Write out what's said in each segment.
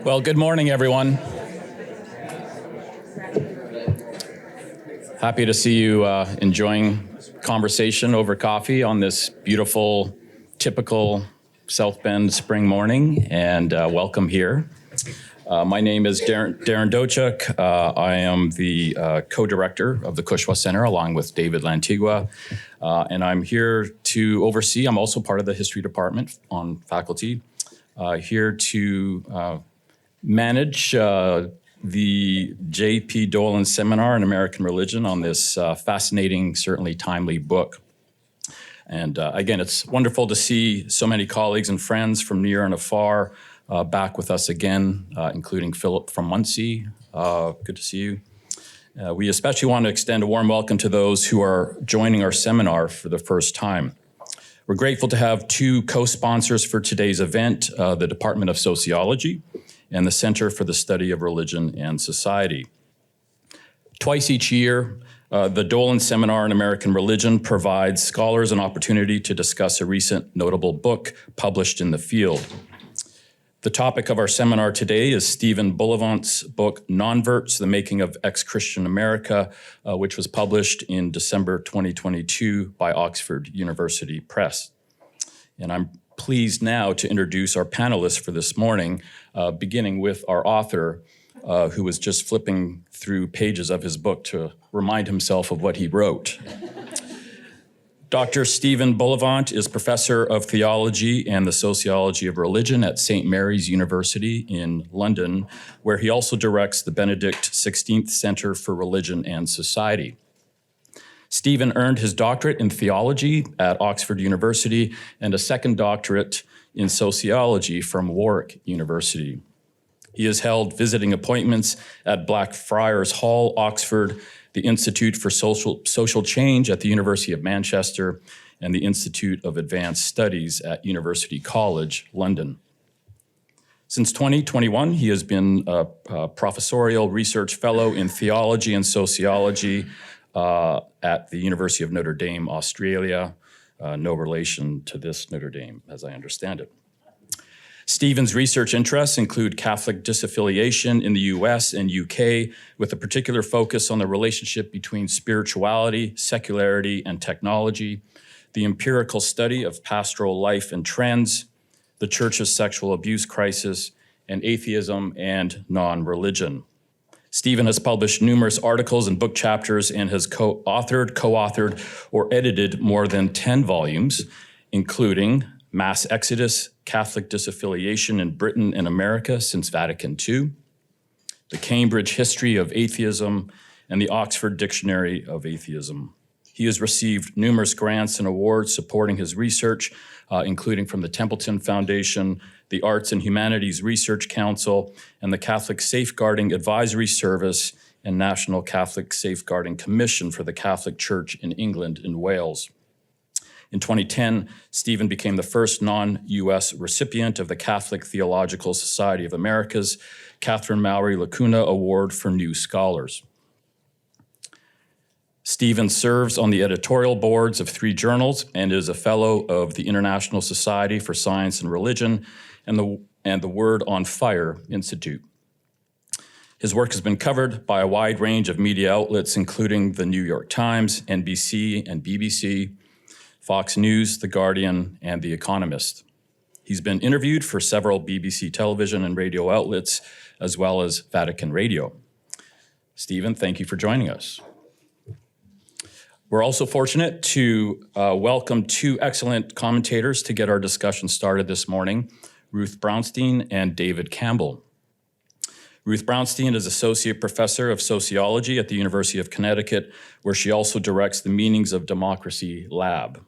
Well, good morning, everyone. Happy to see you enjoying conversation over coffee on this beautiful, typical South Bend spring morning, and welcome here. My name is Darren Dochuk. I am the co-director of the Cushwa Center along with David Lantigua, and I'm here to oversee. I'm also part of the history department on faculty, here to manage the J.P. Dolan Seminar in American Religion on this fascinating, certainly timely book. And again, it's wonderful to see so many colleagues and friends from near and afar back with us again, including Philip from Muncie. Good to see you. We especially want to extend a warm welcome to those who are joining our seminar for the first time. We're grateful to have two co-sponsors for today's event, the Department of Sociology and the Center for the Study of Religion and Society. Twice each year, the Dolan Seminar in American Religion provides scholars an opportunity to discuss a recent notable book published in the field. The topic of our seminar today is Stephen Bullivant's book, NONVERTS, The Making of Ex-Christian America, which was published in December 2022 by Oxford University Press. And I'm pleased now to introduce our panelists for this morning, beginning with our author, who was just flipping through pages of his book to remind himself of what he wrote. Dr. Stephen Bullivant is professor of theology and the sociology of religion at St. Mary's University in London, where he also directs the Benedict XVI Center for Religion and Society. Stephen earned his doctorate in theology at Oxford University and a second doctorate in sociology from Warwick University. He has held visiting appointments at Blackfriars Hall, Oxford, the Institute for Social Change at the University of Manchester, and the Institute of Advanced Studies at University College, London. Since 2021, he has been a professorial research fellow in theology and sociology at the University of Notre Dame, Australia. No relation to this Notre Dame, as I understand it. Stephen's research interests include Catholic disaffiliation in the US and UK, with a particular focus on the relationship between spirituality, secularity, and technology, the empirical study of pastoral life and trends, the Church's sexual abuse crisis, and atheism and non-religion. Stephen has published numerous articles and book chapters and has co-authored, or edited more than 10 volumes, including Mass Exodus, Catholic Disaffiliation in Britain and America since Vatican II, the Cambridge History of Atheism, and the Oxford Dictionary of Atheism. He has received numerous grants and awards supporting his research, including from the Templeton Foundation, the Arts and Humanities Research Council, and the Catholic Safeguarding Advisory Service and National Catholic Safeguarding Commission for the Catholic Church in England and Wales. In 2010, Stephen became the first non-US recipient of the Catholic Theological Society of America's Catherine Mowry Lacuna Award for New Scholars. Stephen serves on the editorial boards of 3 journals and is a fellow of the International Society for Science and Religion and the Word on Fire Institute. His work has been covered by a wide range of media outlets, including the New York Times, NBC and BBC, Fox News, The Guardian, and The Economist. He's been interviewed for several BBC television and radio outlets, as well as Vatican Radio. Stephen, thank you for joining us. We're also fortunate to welcome 2 excellent commentators to get our discussion started this morning, Ruth Braunstein and David Campbell. Ruth Braunstein is Associate Professor of Sociology at the University of Connecticut, where she also directs the Meanings of Democracy Lab.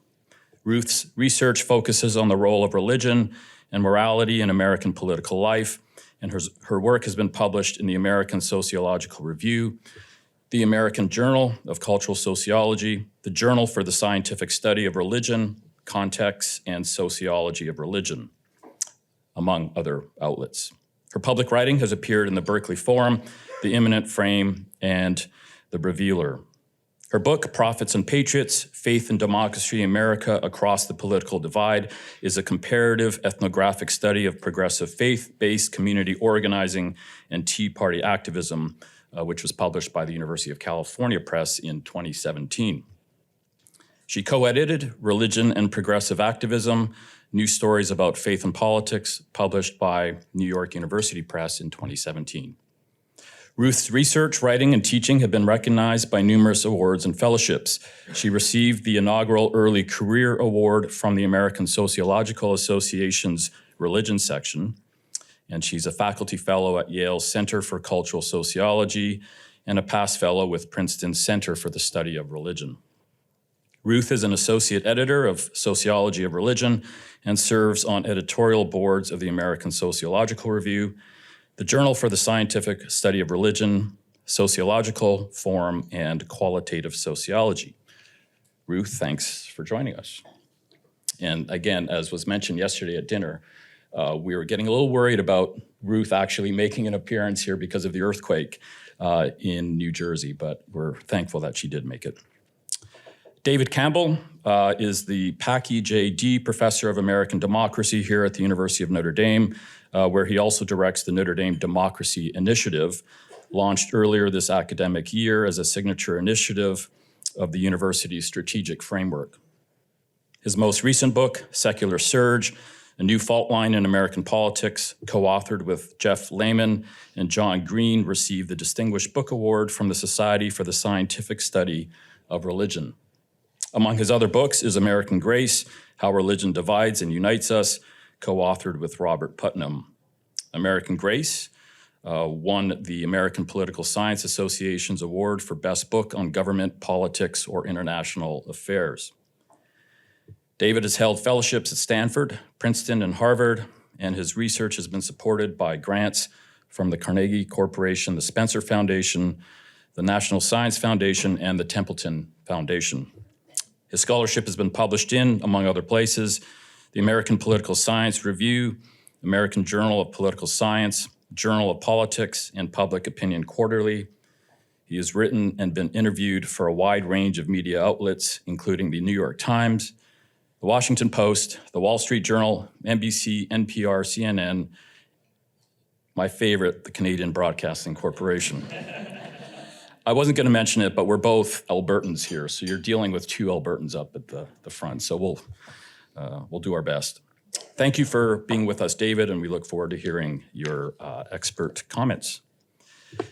Ruth's research focuses on the role of religion and morality in American political life, and her work has been published in the American Sociological Review, the American Journal of Cultural Sociology, the Journal for the Scientific Study of Religion, Contexts, and Sociology of Religion, among other outlets. Her public writing has appeared in the Berkeley Forum, the Immanent Frame, and the Revealer. Her book, Prophets and Patriots, Faith and Democracy in America Across the Political Divide, is a comparative ethnographic study of progressive faith-based community organizing and Tea Party activism, which was published by the University of California Press in 2017. She co-edited Religion and Progressive Activism, New Stories About Faith and Politics, published by New York University Press in 2017. Ruth's research, writing, and teaching have been recognized by numerous awards and fellowships. She received the inaugural Early Career Award from the American Sociological Association's Religion section, and she's a faculty fellow at Yale's Center for Cultural Sociology and a past fellow with Princeton's Center for the Study of Religion. Ruth is an associate editor of Sociology of Religion and serves on editorial boards of the American Sociological Review, the Journal for the Scientific Study of Religion, Sociological Forum, and Qualitative Sociology. Ruth, thanks for joining us. And again, as was mentioned yesterday at dinner, we were getting a little worried about Ruth actually making an appearance here because of the earthquake in New Jersey, but we're thankful that she did make it. David Campbell is the Packey J.D. Professor of American Democracy here at the University of Notre Dame, where he also directs the Notre Dame Democracy Initiative, launched earlier this academic year as a signature initiative of the university's strategic framework. His most recent book, Secular Surge, A New Fault Line in American Politics, co-authored with Jeff Lehman and John Green, received the Distinguished Book Award from the Society for the Scientific Study of Religion. Among his other books is American Grace, How Religion Divides and Unites Us, co-authored with Robert Putnam. American Grace won the American Political Science Association's award for Best Book on Government, Politics, or International Affairs. David has held fellowships at Stanford, Princeton, and Harvard, and his research has been supported by grants from the Carnegie Corporation, the Spencer Foundation, the National Science Foundation, and the Templeton Foundation. His scholarship has been published in, among other places, the American Political Science Review, American Journal of Political Science, Journal of Politics, and Public Opinion Quarterly. He has written and been interviewed for a wide range of media outlets, including the New York Times, the Washington Post, the Wall Street Journal, NBC, NPR, CNN, my favorite, the Canadian Broadcasting Corporation. I wasn't going to mention it, but we're both Albertans here, so you're dealing with two Albertans up at the front, so we'll do our best. Thank you for being with us, David, and we look forward to hearing your expert comments.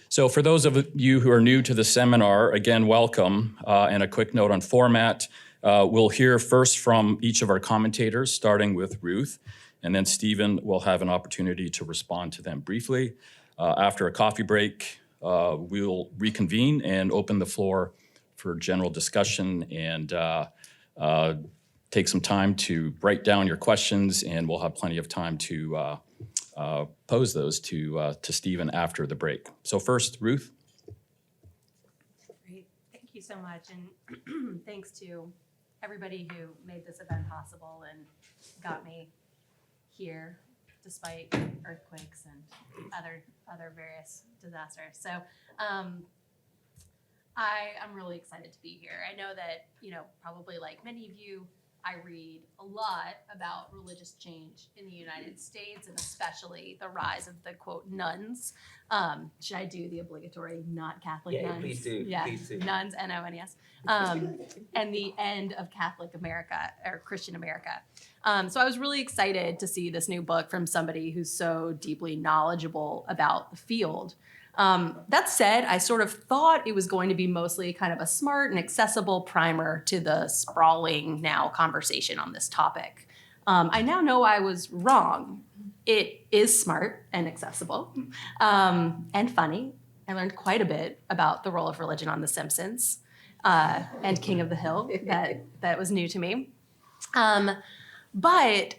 So for those of you who are new to the seminar, again, welcome, and a quick note on format. We'll hear first from each of our commentators, starting with Ruth, and then Stephen will have an opportunity to respond to them briefly. After a coffee break, we'll reconvene and open the floor for general discussion and take some time to write down your questions, and we'll have plenty of time to pose those to Stephen after the break. So first, Ruth. Great, thank you so much, and thanks to everybody who made this event possible and got me here despite earthquakes and other various disasters. So I'm really excited to be here. I know that, probably like many of you, I read a lot about religious change in the United States, and especially the rise of the, quote, nuns. Should I do the obligatory not Catholic nuns? Please do. Yeah, Please do. nuns, N-O-N-E-S. And the end of Catholic America, or Christian America. So I was really excited to see this new book from somebody who's so deeply knowledgeable about the field. That said, I sort of thought it was going to be mostly kind of a smart and accessible primer to the sprawling now conversation on this topic. I now know I was wrong. It is smart and accessible and funny. I learned quite a bit about the role of religion on The Simpsons and King of the Hill. That was new to me. But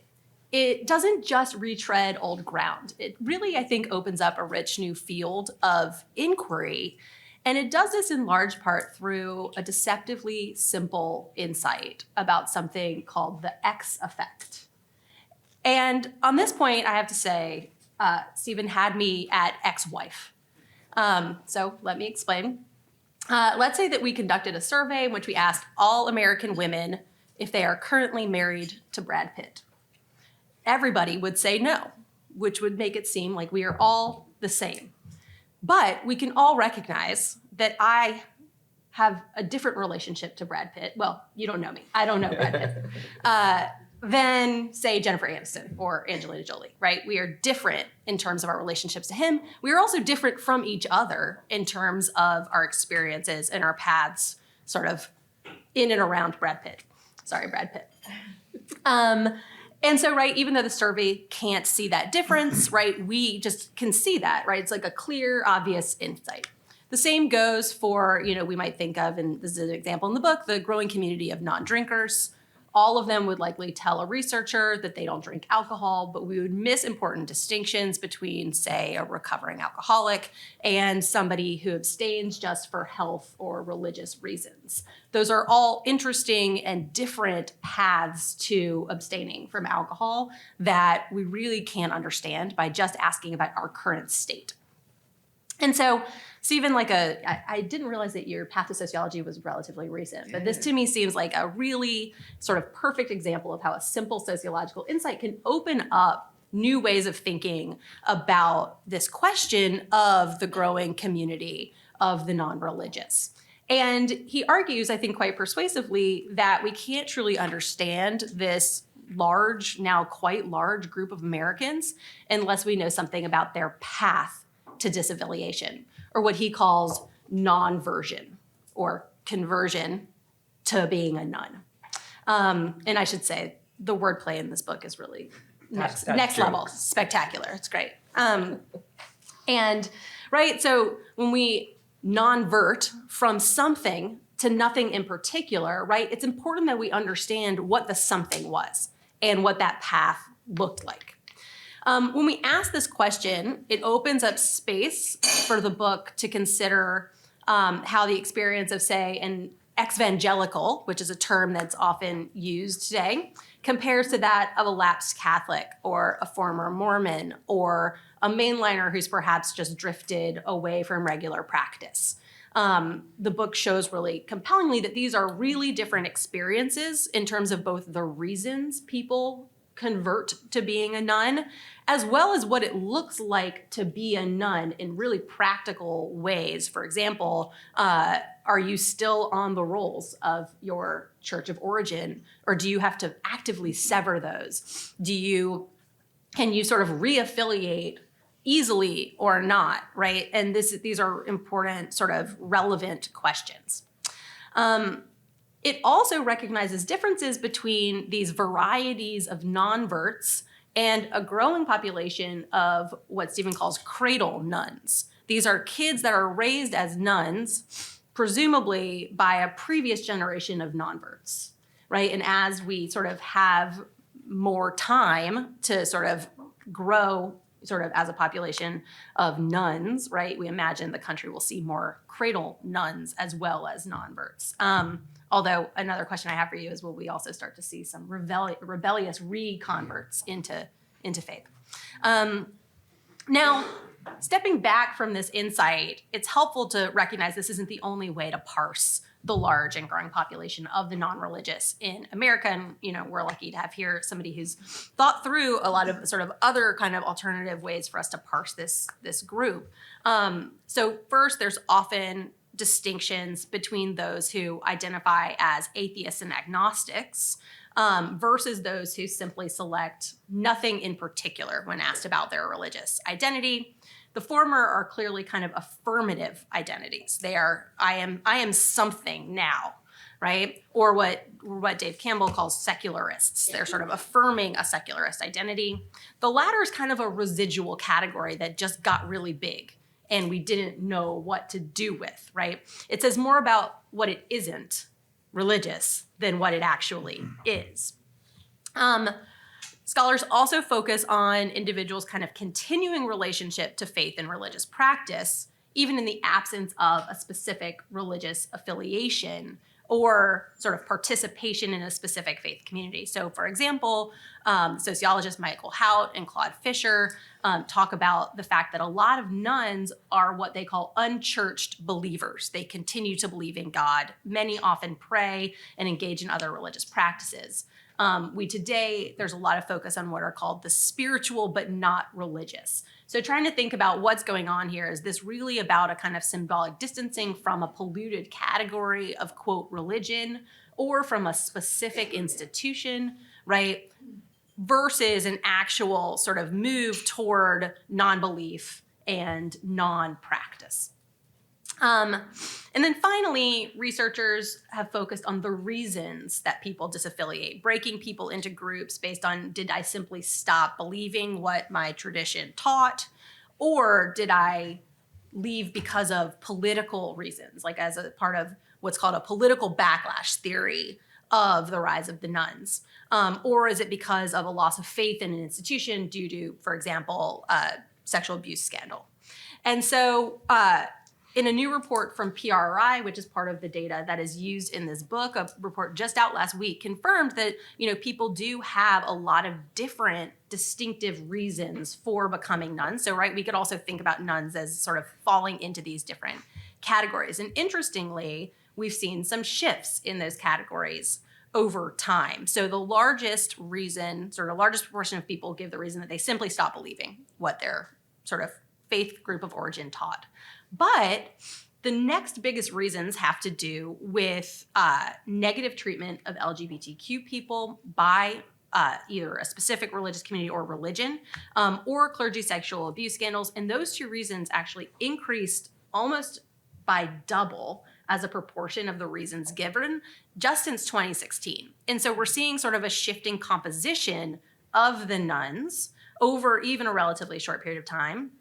it doesn't just retread old ground. It really, I think, opens up a rich new field of inquiry. And it does this in large part through a deceptively simple insight about something called the X effect. And on this point, I have to say, Stephen had me at ex-wife. So let me explain. Let's say that we conducted a survey in which we asked all American women if they are currently married to Brad Pitt. Everybody would say no, which would make it seem like we are all the same. But we can all recognize that I have a different relationship to Brad Pitt. Well, you don't know me. I don't know Brad Pitt. Than, say, Jennifer Aniston or Angelina Jolie, right? We are different in terms of our relationships to him. We are also different from each other in terms of our experiences and our paths sort of in and around Brad Pitt. Sorry, Brad Pitt. And so, right, even though the survey can't see that difference, right, we just can see that, right? It's like a clear, obvious insight. The same goes for, we might think of, and this is an example in the book, the growing community of non-drinkers. All of them would likely tell a researcher that they don't drink alcohol, but we would miss important distinctions between, say, a recovering alcoholic and somebody who abstains just for health or religious reasons. Those are all interesting and different paths to abstaining from alcohol that we really can't understand by just asking about our current state. And so, Stephen, I didn't realize that your path to sociology was relatively recent, but this to me seems like a really sort of perfect example of how a simple sociological insight can open up new ways of thinking about this question of the growing community of the non-religious. And he argues, I think quite persuasively, that we can't truly understand this large, now quite large group of Americans unless we know something about their path to disaffiliation, or what he calls non-version or conversion to being a nun. And I should say the wordplay in this book is really next level, spectacular. It's great. And right, so when we non-vert from something to nothing in particular, right, it's important that we understand what the something was and what that path looked like. When we ask this question, it opens up space for the book to consider how the experience of, say, an evangelical, which is a term that's often used today, compares to that of a lapsed Catholic or a former Mormon or a mainliner who's perhaps just drifted away from regular practice. The book shows really compellingly that these are really different experiences in terms of both the reasons people convert to being a nun, as well as what it looks like to be a nun in really practical ways. For example, are you still on the rolls of your church of origin, or do you have to actively sever those? Can you sort of reaffiliate easily or not, right? And these are important, sort of relevant questions. It also recognizes differences between these varieties of non-verts and a growing population of what Stephen calls cradle nuns. These are kids that are raised as nuns, presumably by a previous generation of non-verts, right? And as we sort of have more time to sort of grow sort of as a population of nuns, right, we imagine the country will see more cradle nuns as well as non-verts. Although another question I have for you is, will we also start to see some rebellious reconverts into faith? Now, stepping back from this insight, it's helpful to recognize this isn't the only way to parse the large and growing population of the non-religious in America. And, we're lucky to have here somebody who's thought through a lot of sort of other kind of alternative ways for us to parse this group. So first, there's often distinctions between those who identify as atheists and agnostics versus those who simply select nothing in particular when asked about their religious identity. The former are clearly kind of affirmative identities. They are, I am something now, right? Or what Dave Campbell calls secularists. They're sort of affirming a secularist identity. The latter is kind of a residual category that just got really big and we didn't know what to do with, right? It says more about what it isn't religious than what it actually is. Scholars also focus on individuals' kind of continuing relationship to faith and religious practice, even in the absence of a specific religious affiliation, or sort of participation in a specific faith community. So for example, sociologists Michael Hout and Claude Fisher talk about the fact that a lot of nuns are what they call unchurched believers. They continue to believe in God. Many often pray and engage in other religious practices. There's a lot of focus on what are called the spiritual but not religious. So trying to think about what's going on here, is this really about a kind of symbolic distancing from a polluted category of, quote, religion, or from a specific institution, right? Versus an actual sort of move toward non-belief and non-practice. And then finally, researchers have focused on the reasons that people disaffiliate, breaking people into groups based on, did I simply stop believing what my tradition taught, or did I leave because of political reasons, like as a part of what's called a political backlash theory of the rise of the nuns? Or is it because of a loss of faith in an institution due to, for example, sexual abuse scandal? And so in a new report from PRI, which is part of the data that is used in this book, a report just out last week confirmed that, people do have a lot of different distinctive reasons for becoming nuns. So, right, we could also think about nuns as sort of falling into these different categories. And interestingly, we've seen some shifts in those categories over time. So the largest proportion of people give the reason that they simply stop believing what their sort of faith group of origin taught. But the next biggest reasons have to do with negative treatment of LGBTQ people by either a specific religious community or religion, or clergy sexual abuse scandals. And those two reasons actually increased almost by double as a proportion of the reasons given just since 2016. And so we're seeing sort of a shifting composition of the nuns over even a relatively short period of time.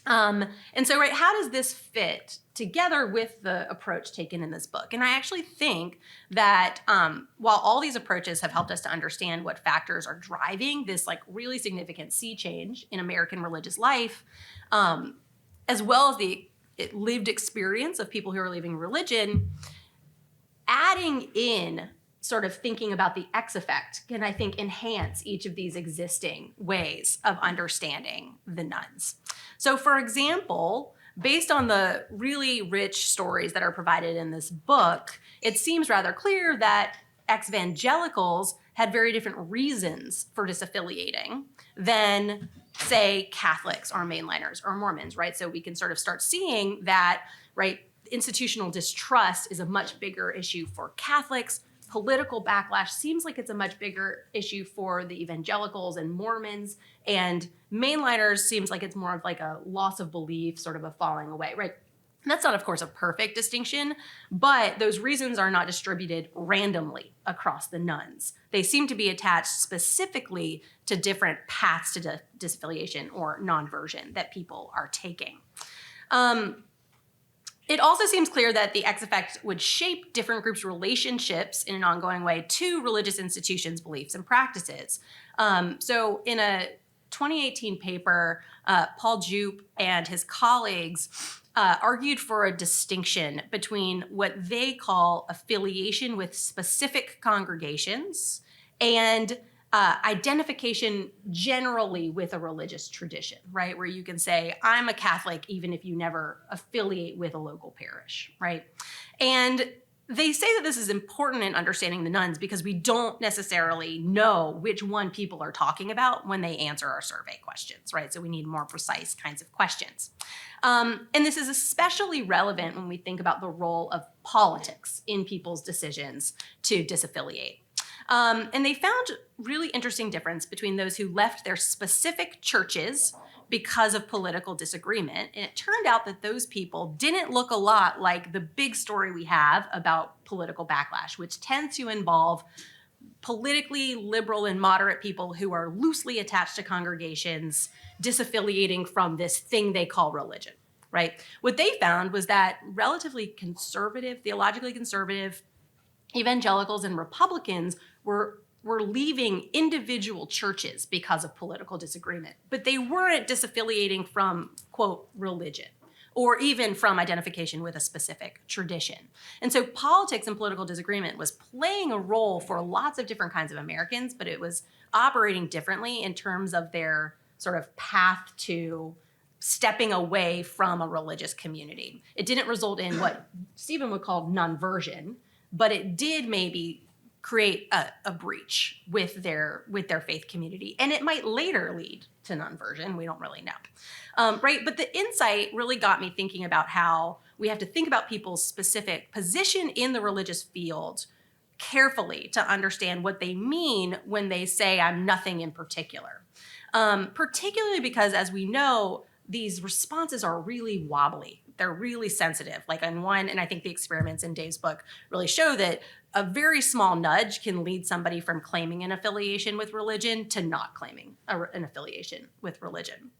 And so, right, how does this fit together with the approach taken in this book? And I actually think that while all these approaches have helped us to understand what factors are driving this like really significant sea change in American religious life, as well as the lived experience of people who are leaving religion, adding in sort of thinking about the X effect can, I think, enhance each of these existing ways of understanding the nuns. So, for example, based on the really rich stories that are provided in this book, it seems rather clear that ex-evangelicals had very different reasons for disaffiliating than, say, Catholics or mainliners or Mormons, right? So we can sort of start seeing that, right, institutional distrust is a much bigger issue for Catholics. Political backlash seems like it's a much bigger issue for the evangelicals and Mormons, and mainliners seems like it's more of like a loss of belief, sort of a falling away, right? And that's not, of course, a perfect distinction, but those reasons are not distributed randomly across the nuns. They seem to be attached specifically to different paths to disaffiliation or non-version that people are taking. It also seems clear that the X effect would shape different groups' relationships in an ongoing way to religious institutions, beliefs, and practices. So in a 2018 paper, Paul Jupe and his colleagues argued for a distinction between what they call affiliation with specific congregations and identification generally with a religious tradition, right? Where you can say, I'm a Catholic even if you never affiliate with a local parish, right? And they say that this is important in understanding the nuns because we don't necessarily know which one people are talking about when they answer our survey questions, right? So we need more precise kinds of questions. And this is especially relevant when we think about the role of politics in people's decisions to disaffiliate. And they found really interesting difference between those who left their specific churches because of political disagreement. And it turned out that those people didn't look a lot like the big story we have about political backlash, which tends to involve politically liberal and moderate people who are loosely attached to congregations disaffiliating from this thing they call religion, right? What they found was that relatively conservative, theologically conservative evangelicals and Republicans were leaving individual churches because of political disagreement, but they weren't disaffiliating from, quote, religion. or even from identification with a specific tradition. And so politics and political disagreement was playing a role for lots of different kinds of Americans, but it was operating differently in terms of their sort of path to stepping away from a religious community. It didn't result in what Stephen would call nonversion, but it did maybe create a breach with their faith community. And it might later lead to nonversion. We don't really know. Right? But the insight really got me thinking about how we have to think about people's specific position in the religious field carefully to understand what they mean when they say, I'm nothing in particular. Particularly because, as we know, these responses are really wobbly. They're really sensitive. Like on one, and I think the experiments in Dave's book really show that a very small nudge can lead somebody from claiming an affiliation with religion to not claiming an affiliation with religion.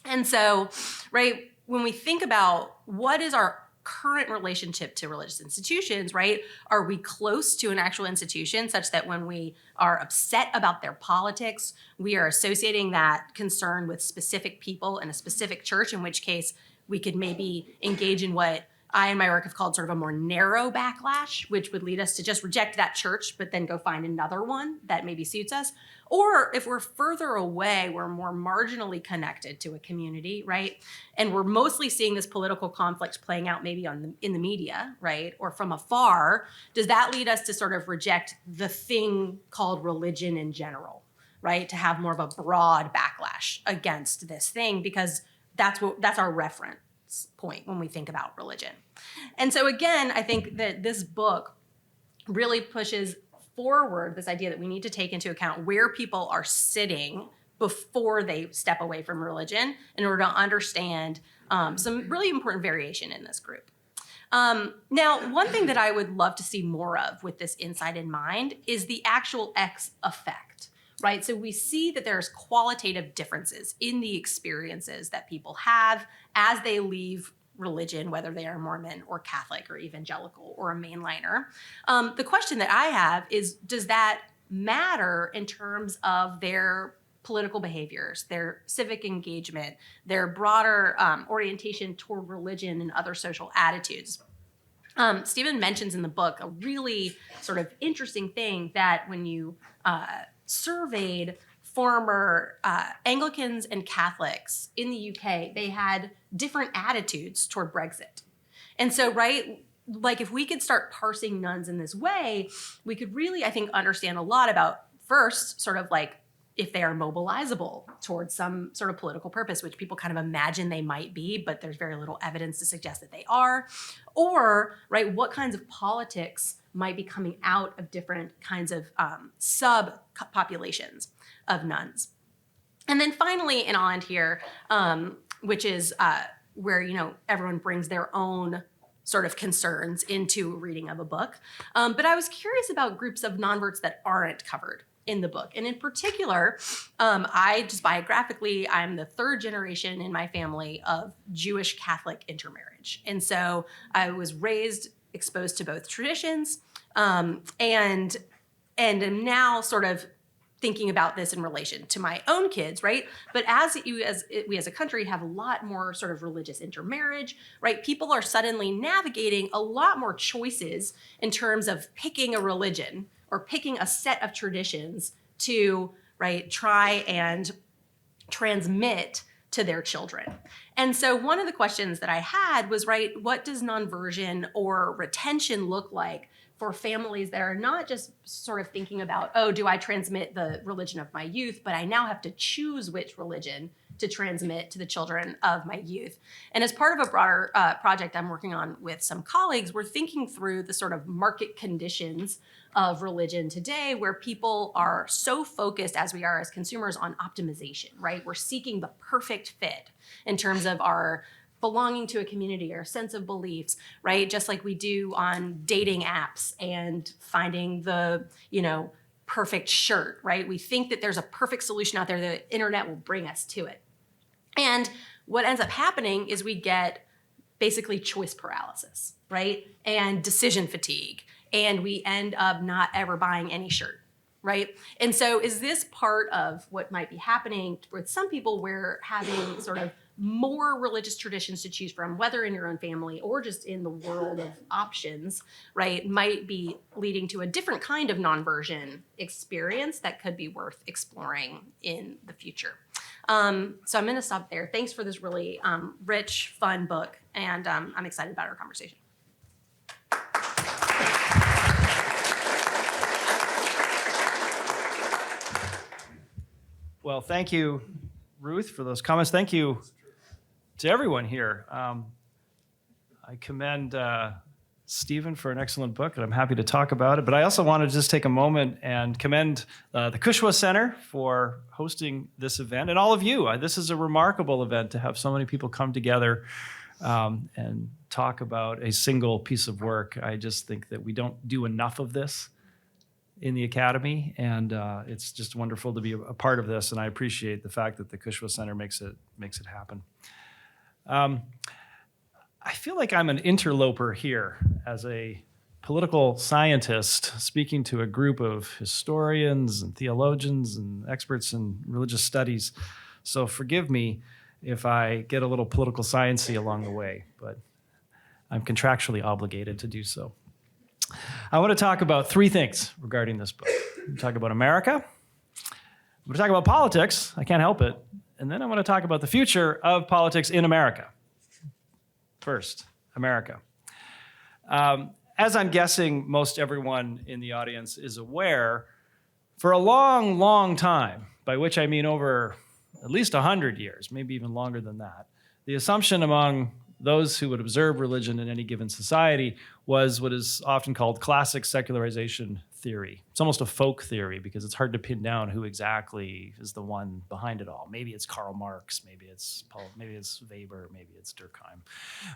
And so, right, when we think about what is our current relationship to religious institutions, right? Are we close to an actual institution such that when we are upset about their politics, we are associating that concern with specific people in a specific church, in which case we could maybe engage in what I and my work have called sort of a more narrow backlash, which would lead us to just reject that church, but then go find another one that maybe suits us. Or if we're further away, we're more marginally connected to a community, right? And we're mostly seeing this political conflict playing out maybe in the media, right? Or from afar, does that lead us to sort of reject the thing called religion in general, right? To have more of a broad backlash against this thing, because that's our reference point when we think about religion. And so again, I think that this book really pushes forward this idea that we need to take into account where people are sitting before they step away from religion in order to understand some really important variation in this group. Now, one thing that I would love to see more of with this insight in mind is the actual X effect, right? So we see that there's qualitative differences in the experiences that people have as they leave religion, whether they are Mormon or Catholic or evangelical or a mainliner. The question that I have is, does that matter in terms of their political behaviors, their civic engagement, their broader orientation toward religion and other social attitudes? Stephen mentions in the book a really sort of interesting thing that when you surveyed former Anglicans and Catholics in the UK, they had different attitudes toward Brexit. And so, right, like if we could start parsing nuns in this way, we could really, I think, understand a lot about, first, sort of like if they are mobilizable towards some sort of political purpose, which people kind of imagine they might be, but there's very little evidence to suggest that they are. Or, right, what kinds of politics might be coming out of different kinds of sub-populations of nuns. And then finally, and I'll end here, which is where, you know, everyone brings their own sort of concerns into reading of a book. But I was curious about groups of nonverts that aren't covered in the book. And in particular, I just biographically, I'm the third generation in my family of Jewish Catholic intermarriage. And so I was raised exposed to both traditions, and am now sort of thinking about this in relation to my own kids, right? But we as a country have a lot more sort of religious intermarriage, right? People are suddenly navigating a lot more choices in terms of picking a religion or picking a set of traditions to, right, try and transmit to their children. And so one of the questions that I had was, right, what does nonversion or retention look like for families that are not just sort of thinking about, oh, do I transmit the religion of my youth, but I now have to choose which religion to transmit to the children of my youth. And as part of a broader project I'm working on with some colleagues, we're thinking through the sort of market conditions of religion today, where people are so focused, as we are as consumers, on optimization, right? We're seeking the perfect fit in terms of our belonging to a community, our sense of beliefs, right? Just like we do on dating apps and finding the, you know, perfect shirt, right? We think that there's a perfect solution out there, the internet will bring us to it. And what ends up happening is we get basically choice paralysis, right? And decision fatigue. And we end up not ever buying any shirt, right? And so is this part of what might be happening with some people, where having sort of more religious traditions to choose from, whether in your own family or just in the world of options, right, might be leading to a different kind of non-version experience that could be worth exploring in the future. So I'm going to stop there. Thanks for this really rich, fun book, and I'm excited about our conversation. Well, thank you, Ruth, for those comments. Thank you to everyone here. I commend Stephen for an excellent book, and I'm happy to talk about it. But I also want to just take a moment and commend the Cushwa Center for hosting this event, and all of you. This is a remarkable event to have so many people come together and talk about a single piece of work. I just think that we don't do enough of this in the Academy, and it's just wonderful to be a part of this, and I appreciate the fact that the Cushwa Center makes it happen. I feel like I'm an interloper here as a political scientist speaking to a group of historians and theologians and experts in religious studies, so forgive me if I get a little political sciencey along the way, but I'm contractually obligated to do so. I want to talk about three things regarding this book. I'm going to talk about America. I'm going to talk about politics. I can't help it. And then I want to talk about the future of politics in America. First, America. As I'm guessing most everyone in the audience is aware, for a long, long time, by which I mean over at least 100 years, maybe even longer than that, the assumption among those who would observe religion in any given society was what is often called classic secularization theory. It's almost a folk theory because it's hard to pin down who exactly is the one behind it all. Maybe it's Karl Marx, maybe it's Weber, maybe it's Durkheim.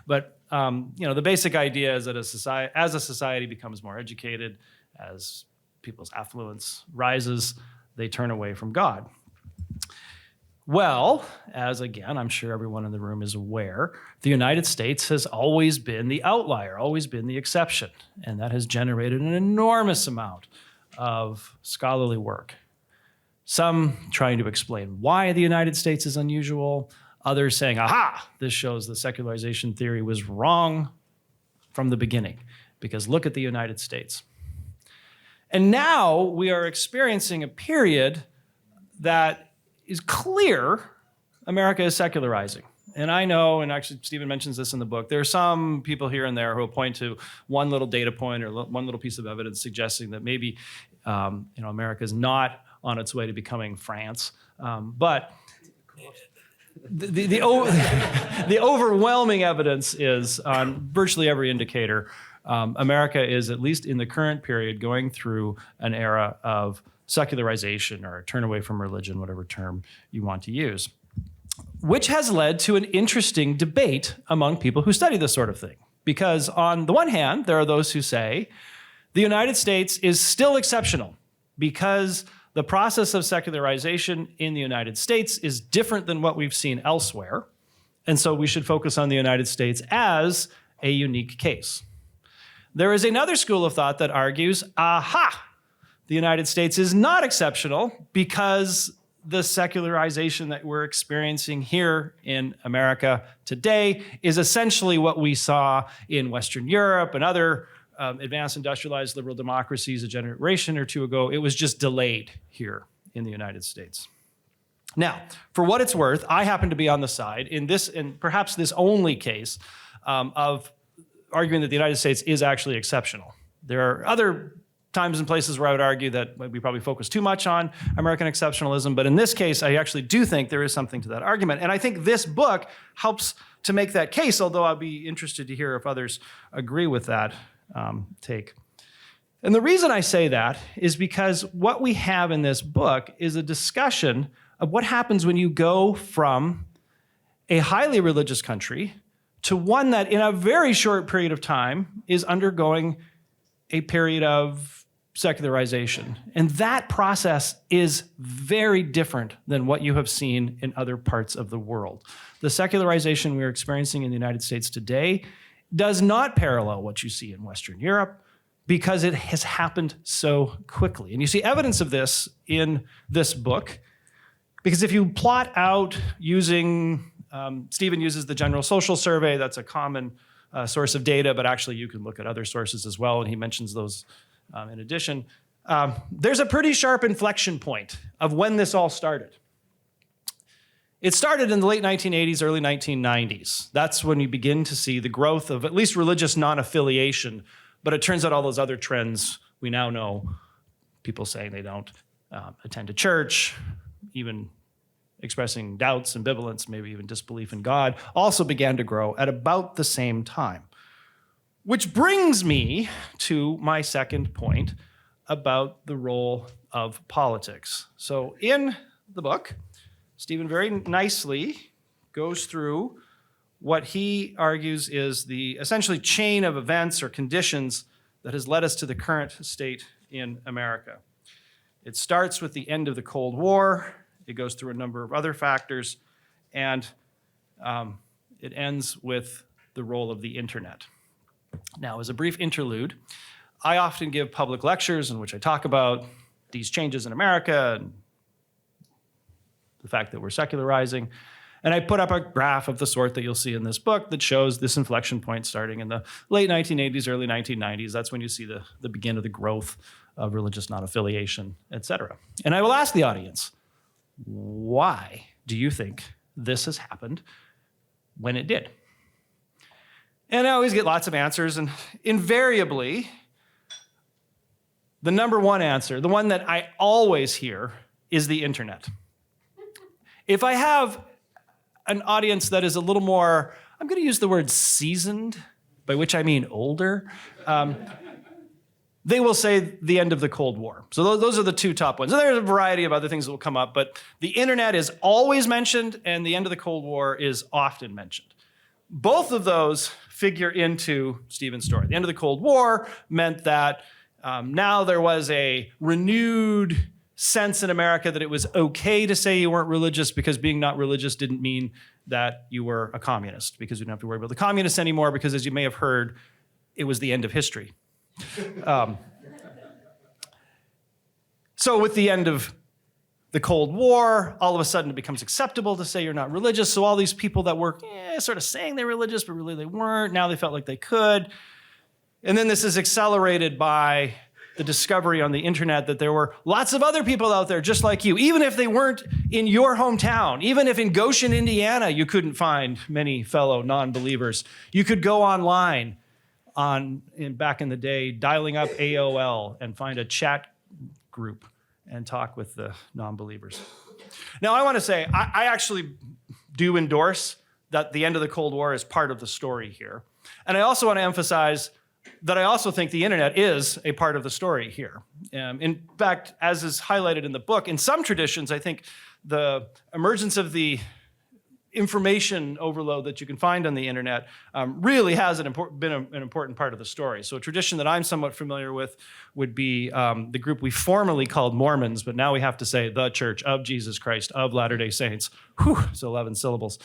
But the basic idea is that as a society becomes more educated, as people's affluence rises, they turn away from God. Well, as again, I'm sure everyone in the room is aware, the United States has always been the outlier, always been the exception, and that has generated an enormous amount of scholarly work. Some trying to explain why the United States is unusual, others saying, aha, this shows the secularization theory was wrong from the beginning, because look at the United States. And now we are experiencing a period that is clear America is secularizing. And I know, and actually Stephen mentions this in the book, there are some people here and there who will point to one little data point or one little piece of evidence suggesting that maybe America is not on its way to becoming France. But the overwhelming evidence is on virtually every indicator, America is, at least in the current period, going through an era of secularization or a turn away from religion, whatever term you want to use, which has led to an interesting debate among people who study this sort of thing. Because on the one hand, there are those who say the United States is still exceptional because the process of secularization in the United States is different than what we've seen elsewhere. And so we should focus on the United States as a unique case. There is another school of thought that argues, aha, the United States is not exceptional because the secularization that we're experiencing here in America today is essentially what we saw in Western Europe and other advanced industrialized liberal democracies a generation or two ago. It was just delayed here in the United States. Now, for what it's worth, I happen to be on the side in this, and perhaps this only case, of arguing that the United States is actually exceptional. There are other times and places where I would argue that we probably focus too much on American exceptionalism, but in this case, I actually do think there is something to that argument. And I think this book helps to make that case, although I'll be interested to hear if others agree with that take. And the reason I say that is because what we have in this book is a discussion of what happens when you go from a highly religious country to one that in a very short period of time is undergoing a period of secularization. And that process is very different than what you have seen in other parts of the world. The secularization we're experiencing in the United States today does not parallel what you see in Western Europe because it has happened so quickly. And you see evidence of this in this book, because if you plot out using Stephen uses the General Social Survey. That's a common source of data, but actually you can look at other sources as well, and he mentions those in addition. There's a pretty sharp inflection point of when this all started. It started in the late 1980s, early 1990s. That's when you begin to see the growth of at least religious non-affiliation, but it turns out all those other trends we now know, people saying they don't attend a church, even expressing doubts, ambivalence, maybe even disbelief in God, also began to grow at about the same time. Which brings me to my second point about the role of politics. So in the book, Stephen very nicely goes through what he argues is the essentially chain of events or conditions that has led us to the current state in America. It starts with the end of the Cold War. It goes through a number of other factors, and it ends with the role of the internet. Now, as a brief interlude, I often give public lectures in which I talk about these changes in America and the fact that we're secularizing. And I put up a graph of the sort that you'll see in this book that shows this inflection point starting in the late 1980s, early 1990s. That's when you see the begin of the growth of religious non-affiliation, et cetera. And I will ask the audience, why do you think this has happened when it did? And I always get lots of answers, and invariably, the number one answer, the one that I always hear, is the internet. If I have an audience that is a little more, I'm going to use the word seasoned, by which I mean older, they will say the end of the Cold War. So those are the two top ones. And there's a variety of other things that will come up, but the internet is always mentioned, and the end of the Cold War is often mentioned. Both of those figure into Stephen's story. The end of the Cold War meant that now there was a renewed sense in America that it was okay to say you weren't religious because being not religious didn't mean that you were a communist, because you didn't have to worry about the communists anymore, because as you may have heard, it was the end of history. So with the end of the Cold War, all of a sudden it becomes acceptable to say you're not religious. So all these people that were sort of saying they're religious, but really they weren't, now they felt like they could. And then this is accelerated by the discovery on the internet that there were lots of other people out there just like you, even if they weren't in your hometown, even if in Goshen, Indiana, you couldn't find many fellow non-believers. You could go online back in the day, dialing up AOL and find a chat group and talk with the non-believers. Now, I want to say, I actually do endorse that the end of the Cold War is part of the story here. And I also want to emphasize that I also think the internet is a part of the story here. In fact, as is highlighted in the book, in some traditions, I think the emergence of the information overload that you can find on the internet really has been an important part of the story. So a tradition that I'm somewhat familiar with would be the group we formerly called Mormons, but now we have to say the Church of Jesus Christ of Latter-day Saints. Whew, it's 11 syllables.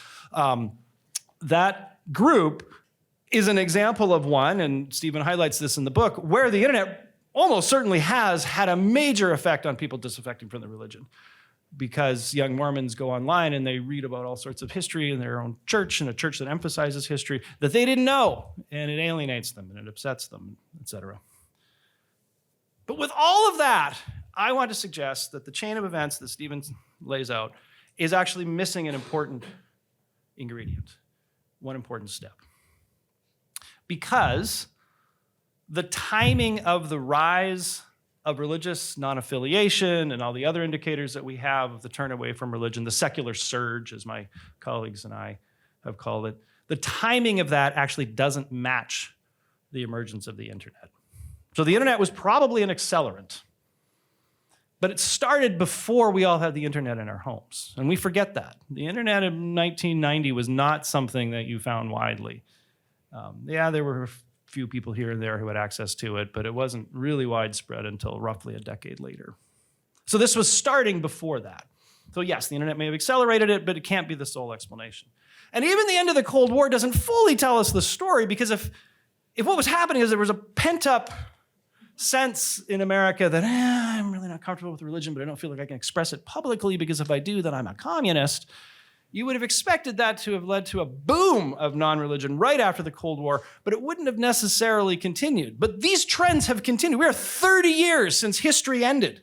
That group is an example of one, and Stephen highlights this in the book, where the internet almost certainly has had a major effect on people disaffecting from the religion. Because young Mormons go online and they read about all sorts of history in their own church, and a church that emphasizes history that they didn't know, and it alienates them and it upsets them, etc. But with all of that, I want to suggest that the chain of events that Stephen lays out is actually missing an important ingredient, one important step. Because the timing of the rise of religious non-affiliation and all the other indicators that we have of the turn away from religion, the secular surge, as my colleagues and I have called it, the timing of that actually doesn't match the emergence of the internet. So the internet was probably an accelerant, but it started before we all had the internet in our homes. And we forget that. The internet in 1990 was not something that you found widely. There were a few people here and there who had access to it, but it wasn't really widespread until roughly a decade later. So this was starting before that. So yes, the internet may have accelerated it, but it can't be the sole explanation. And even the end of the Cold War doesn't fully tell us the story, because if what was happening is there was a pent-up sense in America that I'm really not comfortable with religion, but I don't feel like I can express it publicly, because if I do, then I'm a communist. You would have expected that to have led to a boom of non-religion right after the Cold War, but it wouldn't have necessarily continued. But these trends have continued. We are 30 years since history ended.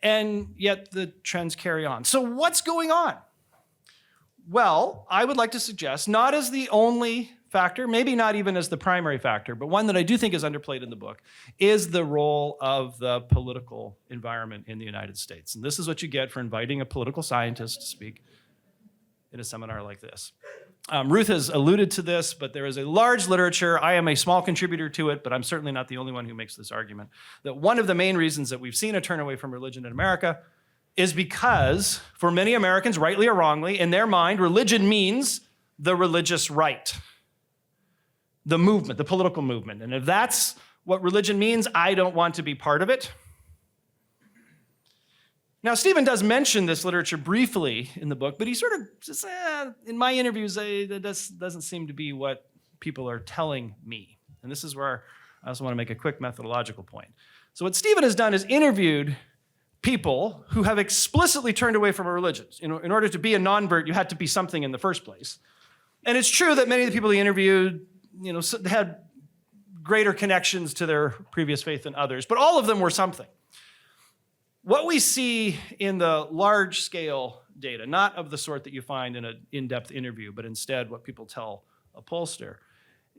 And yet the trends carry on. So what's going on? Well, I would like to suggest, not as the only factor, maybe not even as the primary factor, but one that I do think is underplayed in the book, is the role of the political environment in the United States. And this is what you get for inviting a political scientist to speak in a seminar like this. Ruth has alluded to this, but there is a large literature. I am a small contributor to it, but I'm certainly not the only one who makes this argument, that one of the main reasons that we've seen a turn away from religion in America is because, for many Americans, rightly or wrongly, in their mind, religion means the religious right. The movement, the political movement. And if that's what religion means, I don't want to be part of it. Now, Stephen does mention this literature briefly in the book, but he sort of says, in my interviews, that doesn't seem to be what people are telling me. And this is where I also want to make a quick methodological point. So what Stephen has done is interviewed people who have explicitly turned away from a religion. In order to be a non-vert, you had to be something in the first place. And it's true that many of the people he interviewed had greater connections to their previous faith than others, but all of them were something. What we see in the large-scale data, not of the sort that you find in an in-depth interview, but instead what people tell a pollster,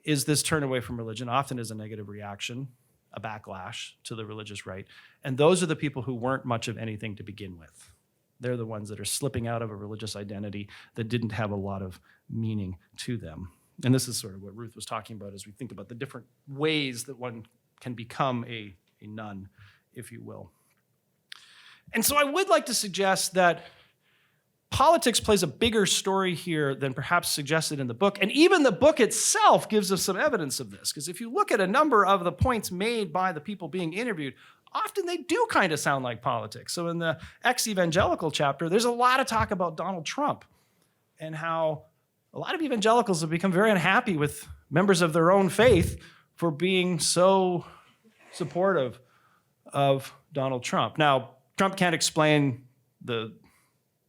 is this turn away from religion often is a negative reaction, a backlash to the religious right. And those are the people who weren't much of anything to begin with. They're the ones that are slipping out of a religious identity that didn't have a lot of meaning to them. And this is sort of what Ruth was talking about as we think about the different ways that one can become a nun, if you will. And so I would like to suggest that politics plays a bigger story here than perhaps suggested in the book. And even the book itself gives us some evidence of this. Because if you look at a number of the points made by the people being interviewed, often they do kind of sound like politics. So in the ex-evangelical chapter, there's a lot of talk about Donald Trump and how a lot of evangelicals have become very unhappy with members of their own faith for being so supportive of Donald Trump. Now, Trump can't explain the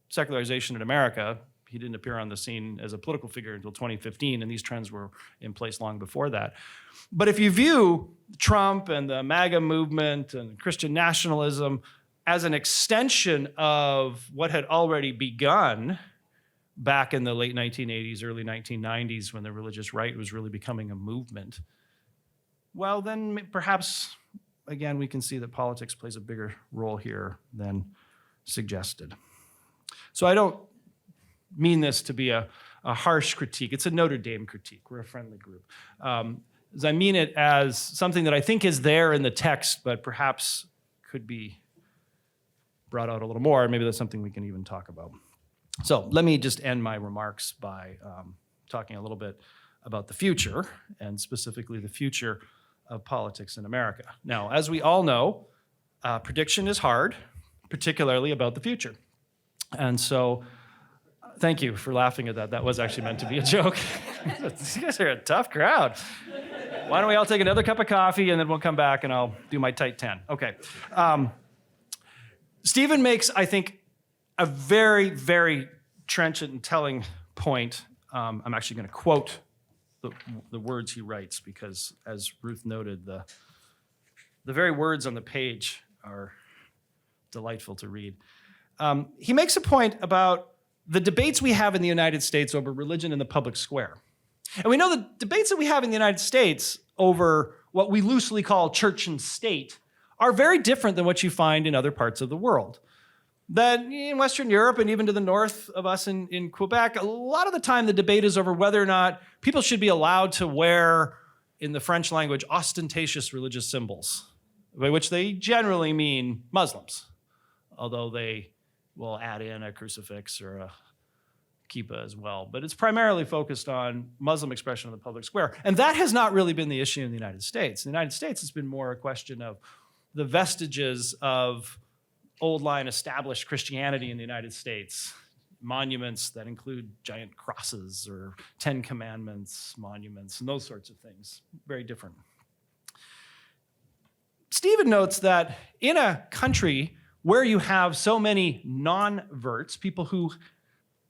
secularization in America. He didn't appear on the scene as a political figure until 2015, and these trends were in place long before that. But if you view Trump and the MAGA movement and Christian nationalism as an extension of what had already begun back in the late 1980s, early 1990s, when the religious right was really becoming a movement, well, then perhaps, again, we can see that politics plays a bigger role here than suggested. So I don't mean this to be a harsh critique. It's a Notre Dame critique. We're a friendly group. As I mean it as something that I think is there in the text, but perhaps could be brought out a little more. Maybe that's something we can even talk about. So let me just end my remarks by talking a little bit about the future, and specifically the future of politics in America. Now, as we all know, prediction is hard, particularly about the future. And so, thank you for laughing at that. That was actually meant to be a joke. You guys are a tough crowd. Why don't we all take another cup of coffee, and then we'll come back and I'll do my tight 10. Okay. Stephen makes, I think, a very, very trenchant and telling point. I'm actually going to quote the words he writes because, as Ruth noted, the very words on the page are delightful to read. He makes a point about the debates we have in the United States over religion in the public square. And we know the debates that we have in the United States over what we loosely call church and state are very different than what you find in other parts of the world. That in Western Europe and even to the north of us in Quebec, a lot of the time the debate is over whether or not people should be allowed to wear, in the French language, ostentatious religious symbols, by which they generally mean Muslims, although they will add in a crucifix or a kippah as well. But it's primarily focused on Muslim expression in the public square. And that has not really been the issue in the United States. In the United States, it's been more a question of the vestiges of old line established Christianity in the United States, monuments that include giant crosses or Ten Commandments monuments and those sorts of things. Very different. Stephen notes that in a country where you have so many non-verts, people who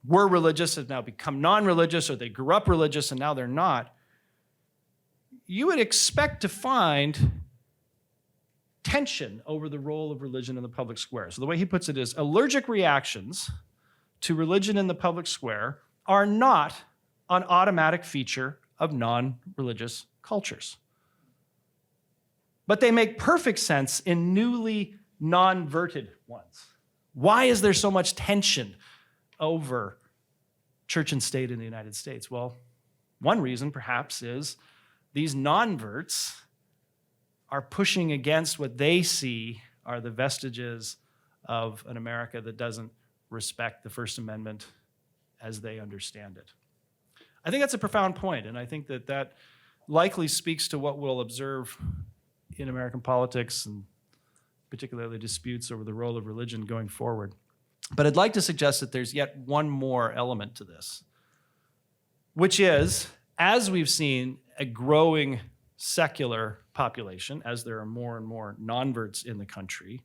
were religious have now become non-religious, or they grew up religious and now they're not, you would expect to find tension over the role of religion in the public square. So the way he puts it is, allergic reactions to religion in the public square are not an automatic feature of non-religious cultures. But they make perfect sense in newly non-verted ones. Why is there so much tension over church and state in the United States? Well, one reason perhaps is these non-verts are pushing against what they see are the vestiges of an America that doesn't respect the First Amendment as they understand it. I think that's a profound point, and I think that that likely speaks to what we'll observe in American politics, and particularly disputes over the role of religion going forward. But I'd like to suggest that there's yet one more element to this, which is, as we've seen a growing secular population, as there are more and more non-verts in the country,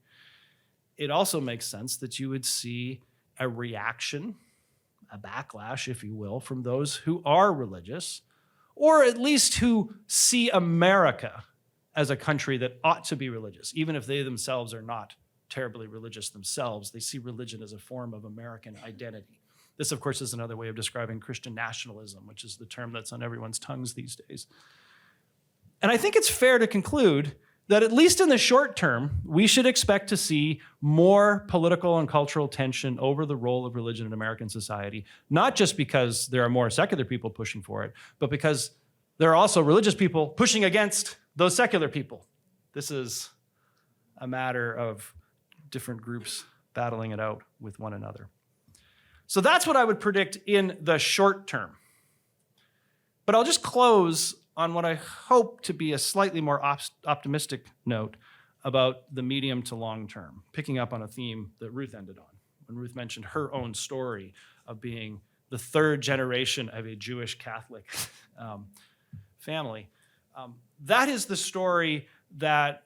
it also makes sense that you would see a reaction, a backlash, if you will, from those who are religious, or at least who see America as a country that ought to be religious. Even if they themselves are not terribly religious themselves, they see religion as a form of American identity. This, of course, is another way of describing Christian nationalism, which is the term that's on everyone's tongues these days. And I think it's fair to conclude that at least in the short term, we should expect to see more political and cultural tension over the role of religion in American society, not just because there are more secular people pushing for it, but because there are also religious people pushing against those secular people. This is a matter of different groups battling it out with one another. So that's what I would predict in the short term. But I'll just close on what I hope to be a slightly more optimistic note about the medium to long term, picking up on a theme that Ruth ended on, when Ruth mentioned her own story of being the third generation of a Jewish Catholic family. That is the story that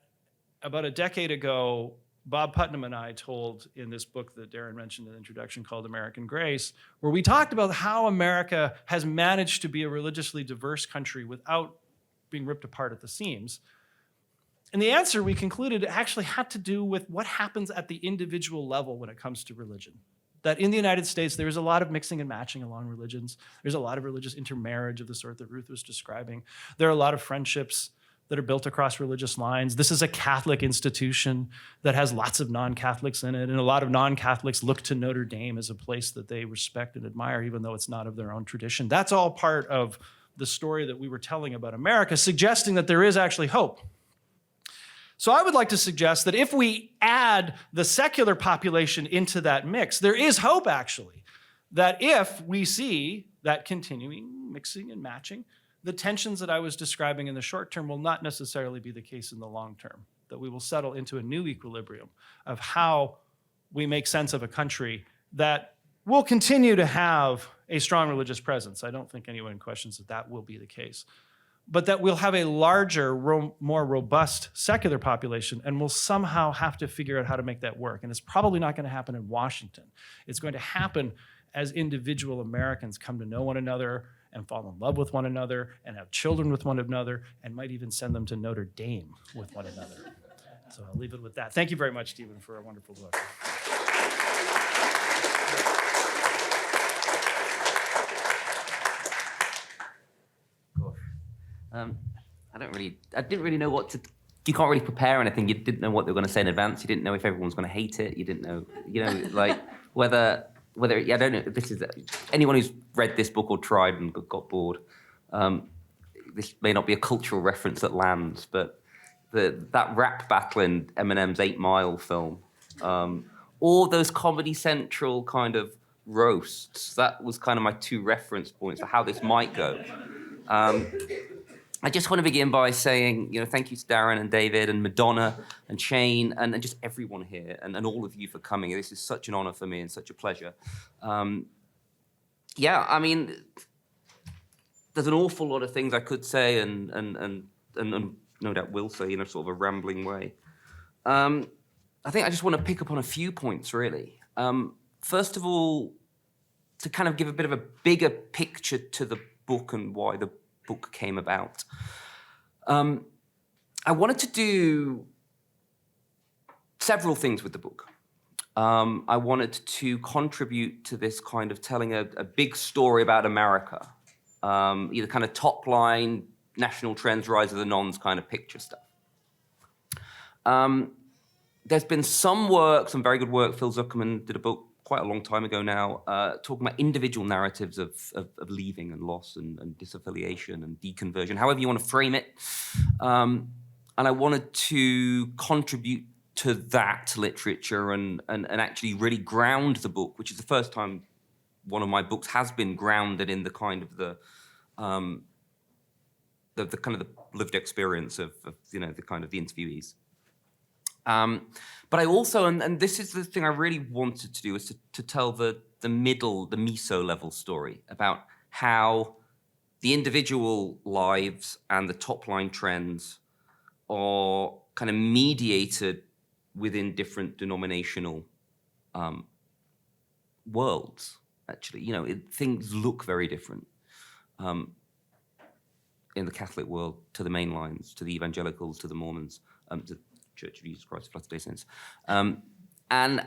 about a decade ago, Bob Putnam and I told in this book that Darren mentioned in the introduction called American Grace, where we talked about how America has managed to be a religiously diverse country without being ripped apart at the seams. And the answer, we concluded, actually had to do with what happens at the individual level when it comes to religion. That in the United States, there's a lot of mixing and matching along religions. There's a lot of religious intermarriage of the sort that Ruth was describing. There are a lot of friendships that are built across religious lines. This is a Catholic institution that has lots of non-Catholics in it, and a lot of non-Catholics look to Notre Dame as a place that they respect and admire, even though it's not of their own tradition. That's all part of the story that we were telling about America, suggesting that there is actually hope. So I would like to suggest that if we add the secular population into that mix, there is hope, actually, that if we see that continuing mixing and matching, the tensions that I was describing in the short term will not necessarily be the case in the long term, that we will settle into a new equilibrium of how we make sense of a country that will continue to have a strong religious presence. I don't think anyone questions that that will be the case. But that we'll have a larger, more robust secular population, and we'll somehow have to figure out how to make that work. And it's probably not going to happen in Washington. It's going to happen as individual Americans come to know one another and fall in love with one another and have children with one another and might even send them to Notre Dame with one another. So I'll leave it with that. Thank you very much, Stephen, for a wonderful book. I didn't really know what to, you can't really prepare anything. You didn't know what they were going to say in advance. You didn't know if everyone was going to hate it. You didn't know, like whether, I don't know, this is, anyone who's read this book or tried and got bored, this may not be a cultural reference that lands, but that rap battle in Eminem's 8 Mile film, all those Comedy Central kind of roasts, that was kind of my 2 reference points for how this might go. I just want to begin by saying, thank you to Darren and David and Madonna and Shane and just everyone here and all of you for coming. This is such an honor for me and such a pleasure. I mean, there's an awful lot of things I could say and no doubt will say in a sort of a rambling way. I think I just want to pick up on a few points, really. First of all, to kind of give a bit of a bigger picture to the book and why the book came about. I wanted to do several things with the book. I wanted to contribute to this kind of telling a big story about America, either kind of top line, national trends, rise of the nons kind of picture stuff. There's been some work, some very good work. Phil Zuckerman did a book quite a long time ago now, talking about individual narratives of leaving and loss and disaffiliation and deconversion, however you want to frame it. And I wanted to contribute to that literature and actually really ground the book, which is the first time one of my books has been grounded in the kind of the kind of the lived experience of the kind of the interviewees. But I also, and this is the thing I really wanted to do, is to tell the middle, the meso level story about how the individual lives and the top line trends are kind of mediated within different denominational worlds, actually. Things look very different in the Catholic world to the mainlines, to the evangelicals, to the Mormons, to Church of Jesus Christ of Latter-day Saints. And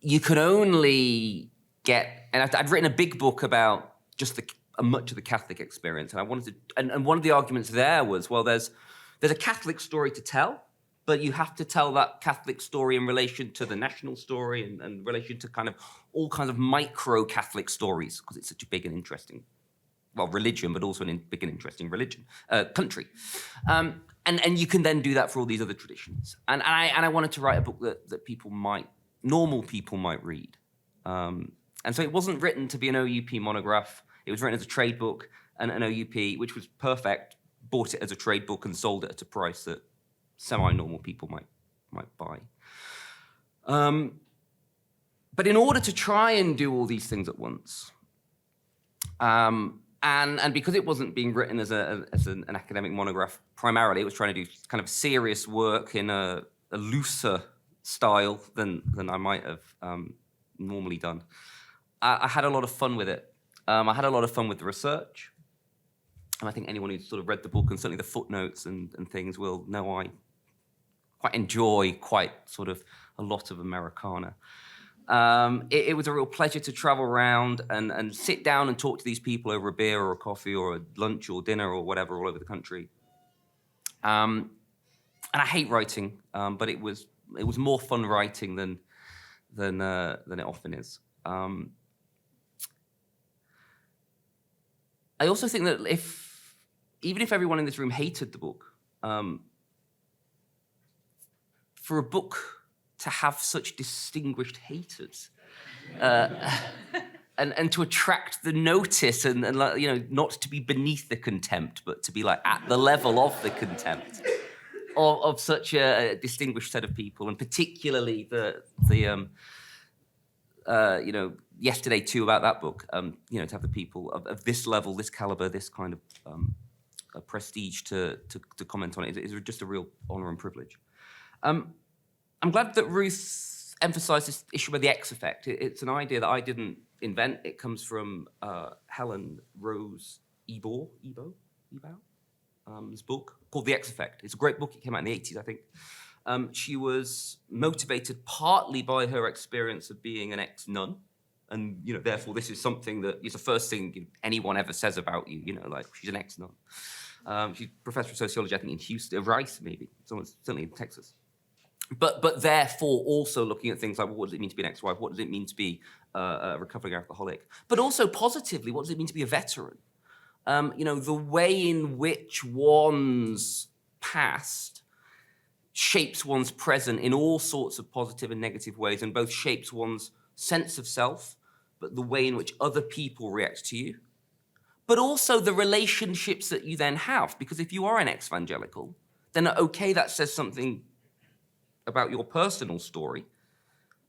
you can only get, and I'd written a big book about just much of the Catholic experience, and I wanted to, and one of the arguments there was, well, there's a Catholic story to tell, but you have to tell that Catholic story in relation to the national story and in relation to kind of all kinds of micro-Catholic stories, because it's such a big and interesting, well, religion, but also a big and interesting country. And you can then do that for all these other traditions. And I wanted to write a book that normal people might read. And so it wasn't written to be an OUP monograph. It was written as a trade book, and an OUP, which was perfect, bought it as a trade book and sold it at a price that semi-normal people might buy. But in order to try and do all these things at once, and because it wasn't being written as an academic monograph primarily, it was trying to do kind of serious work in a looser style than I might have normally done. I had a lot of fun with it. I had a lot of fun with the research. And I think anyone who's sort of read the book and certainly the footnotes and things will know I quite enjoy sort of a lot of Americana. It was a real pleasure to travel around and sit down and talk to these people over a beer or a coffee or a lunch or dinner or whatever all over the country. And I hate writing, but it was more fun writing than it often is. I also think that even if everyone in this room hated the book, for a book to have such distinguished haters, and to attract the notice and not to be beneath the contempt, but to be like at the level of the contempt of such a distinguished set of people, and particularly the yesterday too about that book, to have the people of this level, this caliber, this kind of prestige to comment on it is just a real honor and privilege. I'm glad that Ruth emphasized this issue of the X effect. It's an idea that I didn't invent. It comes from Helen Rose Ebo's book called The X Effect. It's a great book. It came out in the 80s, I think. She was motivated partly by her experience of being an ex-nun. And, therefore, this is something that is the first thing anyone ever says about you, like she's an ex-nun. She's professor of sociology, I think, in Houston, Rice, maybe. Certainly in Texas. But therefore also looking at things like, well, what does it mean to be an ex-wife? What does it mean to be a recovering alcoholic? But also positively, what does it mean to be a veteran? The way in which one's past shapes one's present in all sorts of positive and negative ways, and both shapes one's sense of self, but the way in which other people react to you, but also the relationships that you then have. Because if you are an ex-evangelical, then okay, that says something about your personal story,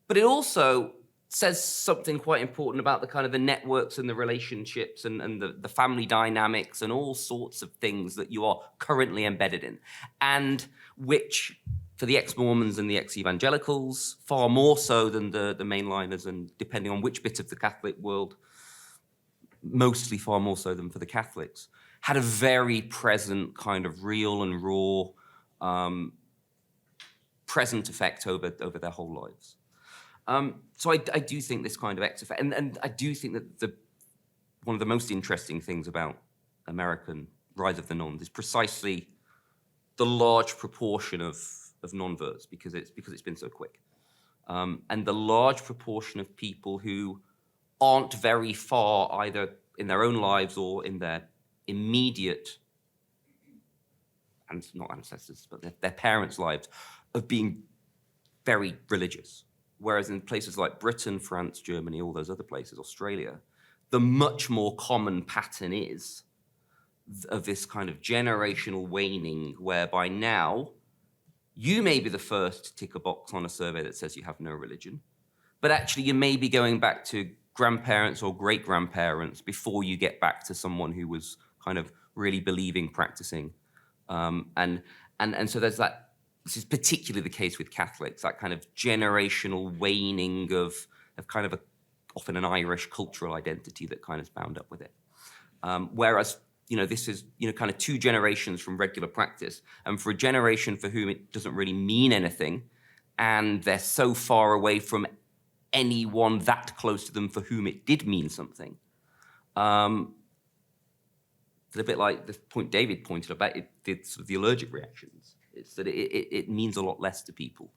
but it also says something quite important about the kind of the networks and the relationships and the family dynamics and all sorts of things that you are currently embedded in, and which for the ex-Mormons and the ex-evangelicals, far more so than the mainliners, and depending on which bit of the Catholic world, mostly far more so than for the Catholics, had a very present kind of real and raw present effect over their whole lives. So I do think this kind of X effect, and I do think that one of the most interesting things about American rise of the nons is precisely the large proportion of non-verts, because it's been so quick, and the large proportion of people who aren't very far either in their own lives or in their immediate, and not ancestors, but their parents' lives, of being very religious. Whereas in places like Britain, France, Germany, all those other places, Australia, the much more common pattern is of this kind of generational waning, whereby now you may be the first to tick a box on a survey that says you have no religion, but actually you may be going back to grandparents or great-grandparents before you get back to someone who was kind of really believing, practicing. And so there's that. This is particularly the case with Catholics, that kind of generational waning of kind of often an Irish cultural identity that kind of is bound up with it. Whereas, this is, kind of 2 generations from regular practice. And for a generation for whom it doesn't really mean anything, and they're so far away from anyone that close to them for whom it did mean something. It's a bit like the point David pointed about, the allergic reactions. It's that it means a lot less to people.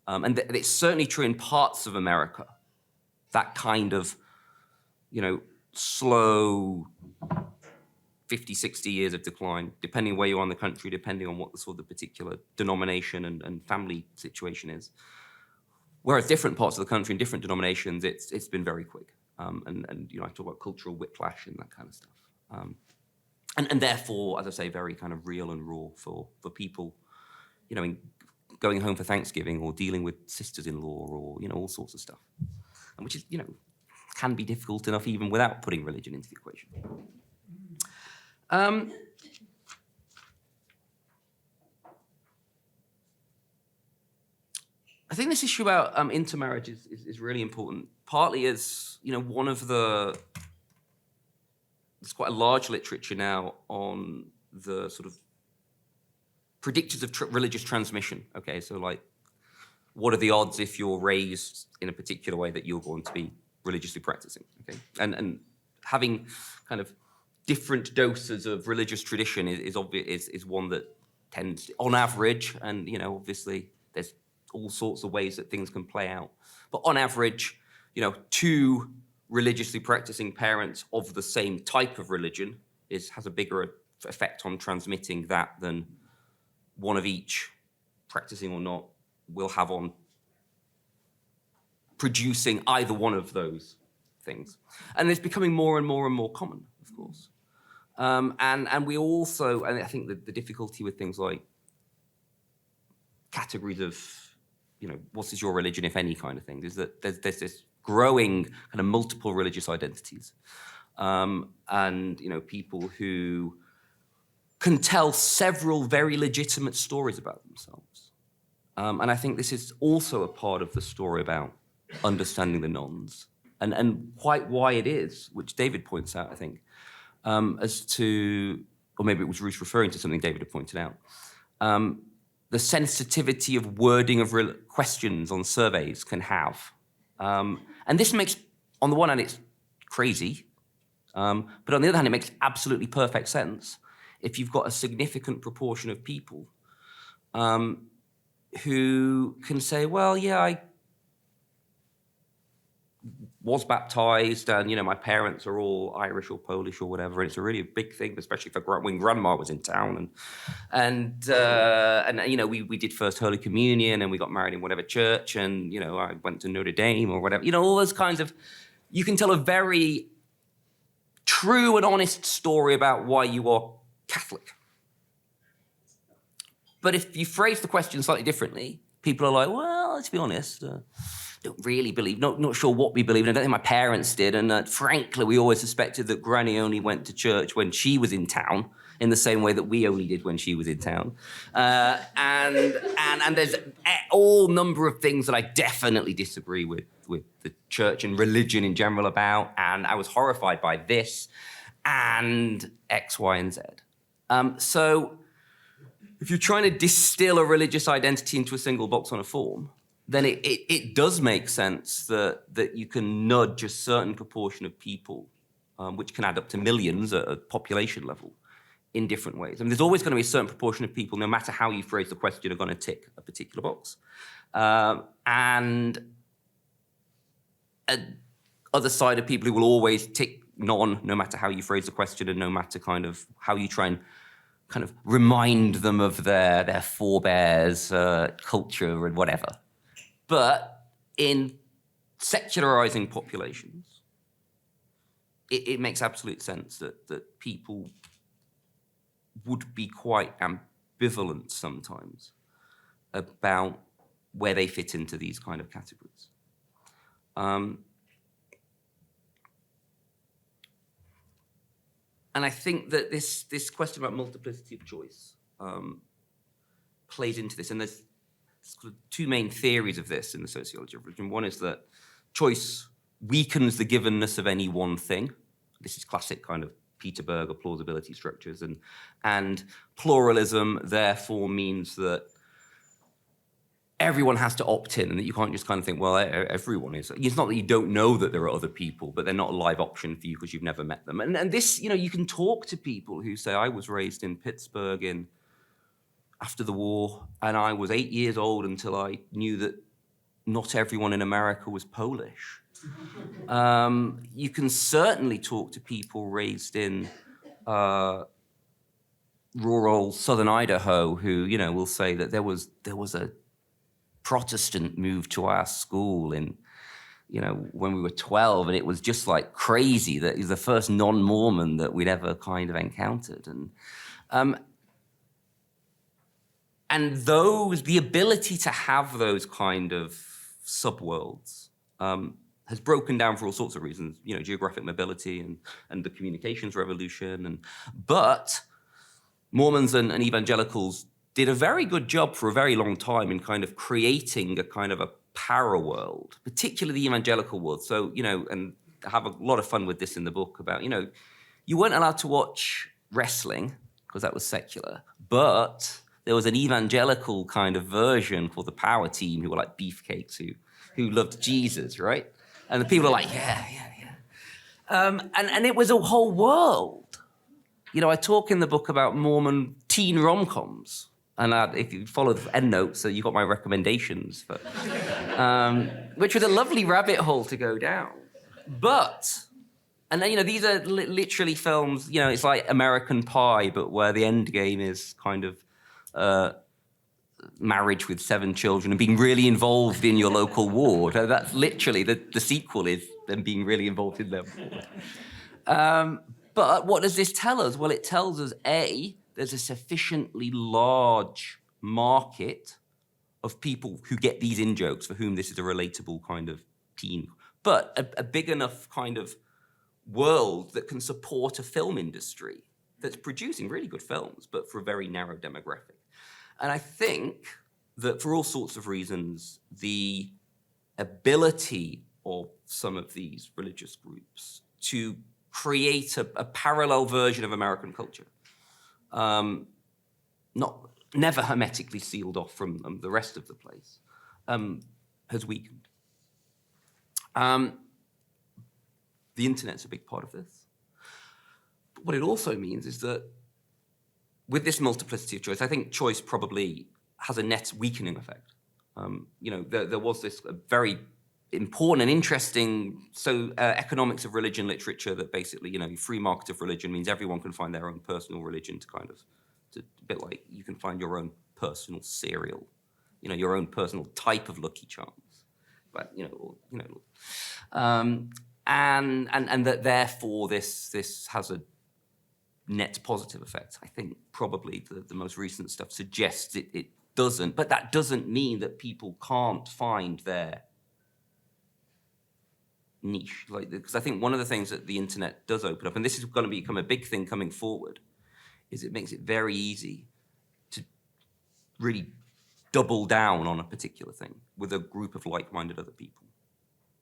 And it's certainly true in parts of America, that kind of, slow 50, 60 years of decline, depending where you are in the country, depending on what the sort of particular denomination and family situation is. Whereas different parts of the country and different denominations, it's been very quick. And I talk about cultural whiplash and that kind of stuff. And therefore, as I say, very kind of real and raw for people, going home for Thanksgiving or dealing with sisters-in-law or, all sorts of stuff. And which is, can be difficult enough even without putting religion into the equation. I think this issue about intermarriage is really important, partly as, one of the... There's quite a large literature now on the sort of predictors of religious transmission. Okay, so like, what are the odds if you're raised in a particular way that you're going to be religiously practicing? Okay, and having kind of different doses of religious tradition is one that tends, on average, and obviously there's all sorts of ways that things can play out, but on average, 2 religiously practicing parents of the same type of religion has a bigger effect on transmitting that than one of each, practicing or not, will have on producing either one of those things. And it's becoming more and more and more common, of course. And we also, and I think the difficulty with things like categories of, what is your religion, if any, kind of thing, is that there's this growing kind of multiple religious identities. And, people who can tell several very legitimate stories about themselves. And I think this is also a part of the story about understanding the nons, and quite why it is, which David points out, I think, as to, or maybe it was Ruth referring to something David had pointed out, the sensitivity of wording of questions on surveys can have. And this makes, on the one hand, it's crazy, but on the other hand, it makes absolutely perfect sense if you've got a significant proportion of people who can say, well, yeah, I was baptized, and my parents are all Irish or Polish or whatever, and it's a really big thing, especially when Grandma was in town, and we did First Holy Communion, and we got married in whatever church, and I went to Notre Dame or whatever, all those kinds of. You can tell a very true and honest story about why you are Catholic. But if you phrase the question slightly differently, people are like, well, let's be honest. don't really believe, not sure what we believe. I don't think my parents did. And frankly, we always suspected that Granny only went to church when she was in town, in the same way that we only did when she was in town. And there's all number of things that I definitely disagree with the church and religion in general about. And I was horrified by this and X, Y, and Z. So if you're trying to distill a religious identity into a single box on a form, then it does make sense that you can nudge a certain proportion of people, which can add up to millions at a population level, in different ways. I mean, there's always going to be a certain proportion of people, no matter how you phrase the question, are going to tick a particular box. And other side of people who will always tick none, no matter how you phrase the question and no matter kind of how you try and kind of remind them of their forebears' culture and whatever. But in secularizing populations, it makes absolute sense that people would be quite ambivalent sometimes about where they fit into these kind of categories. And I think that this question about multiplicity of choice plays into this. And there's sort of two main theories of this in the sociology of religion. One is that choice weakens the givenness of any one thing. This is classic kind of Peter Berger plausibility structures. And pluralism, therefore, means that everyone has to opt in and that you can't just kind of think, well, everyone is. It's not that you don't know that there are other people, but they're not a live option for you because you've never met them. And this, you can talk to people who say, I was raised in Pittsburgh after the war, and I was 8 years old until I knew that not everyone in America was Polish. You can certainly talk to people raised in rural southern Idaho who, will say that there was a Protestant moved to our school when we were 12, and it was just like crazy that he was the first non-Mormon that we'd ever kind of encountered. And the ability to have those kind of subworlds has broken down for all sorts of reasons, geographic mobility and the communications revolution. But Mormons and evangelicals did a very good job for a very long time in kind of creating a kind of a para-world, particularly the evangelical world. So, and I have a lot of fun with this in the book about, you weren't allowed to watch wrestling because that was secular, but there was an evangelical kind of version called the Power Team who were like beefcakes who loved Jesus, right? And the people are like, yeah. And it was a whole world. I talk in the book about Mormon teen rom-coms. And if you follow the endnotes, you got my recommendations, which was a lovely rabbit hole to go down. And then, these are literally films, it's like American Pie, but where the end game is kind of marriage with 7 children and being really involved in your local ward. That's literally, the sequel is them being really involved in their ward. But what does this tell us? Well, it tells us, A, there's a sufficiently large market of people who get these in-jokes for whom this is a relatable kind of teen, but a big enough kind of world that can support a film industry that's producing really good films, but for a very narrow demographic. And I think that for all sorts of reasons, the ability of some of these religious groups to create a parallel version of American culture, never hermetically sealed off from the rest of the place, has weakened. The internet's a big part of this. But what it also means is that with this multiplicity of choice, I think choice probably has a net weakening effect. There was this very important and interesting economics of religion literature that basically, free market of religion means everyone can find their own personal religion a bit like you can find your own personal cereal, your own personal type of Lucky Charms, but and that therefore this has a net positive effect. I think probably the most recent stuff suggests it doesn't, but that doesn't mean that people can't find their niche. Like, because I think one of the things that the internet does open up, and this is going to become a big thing coming forward, is it makes it very easy to really double down on a particular thing with a group of like-minded other people.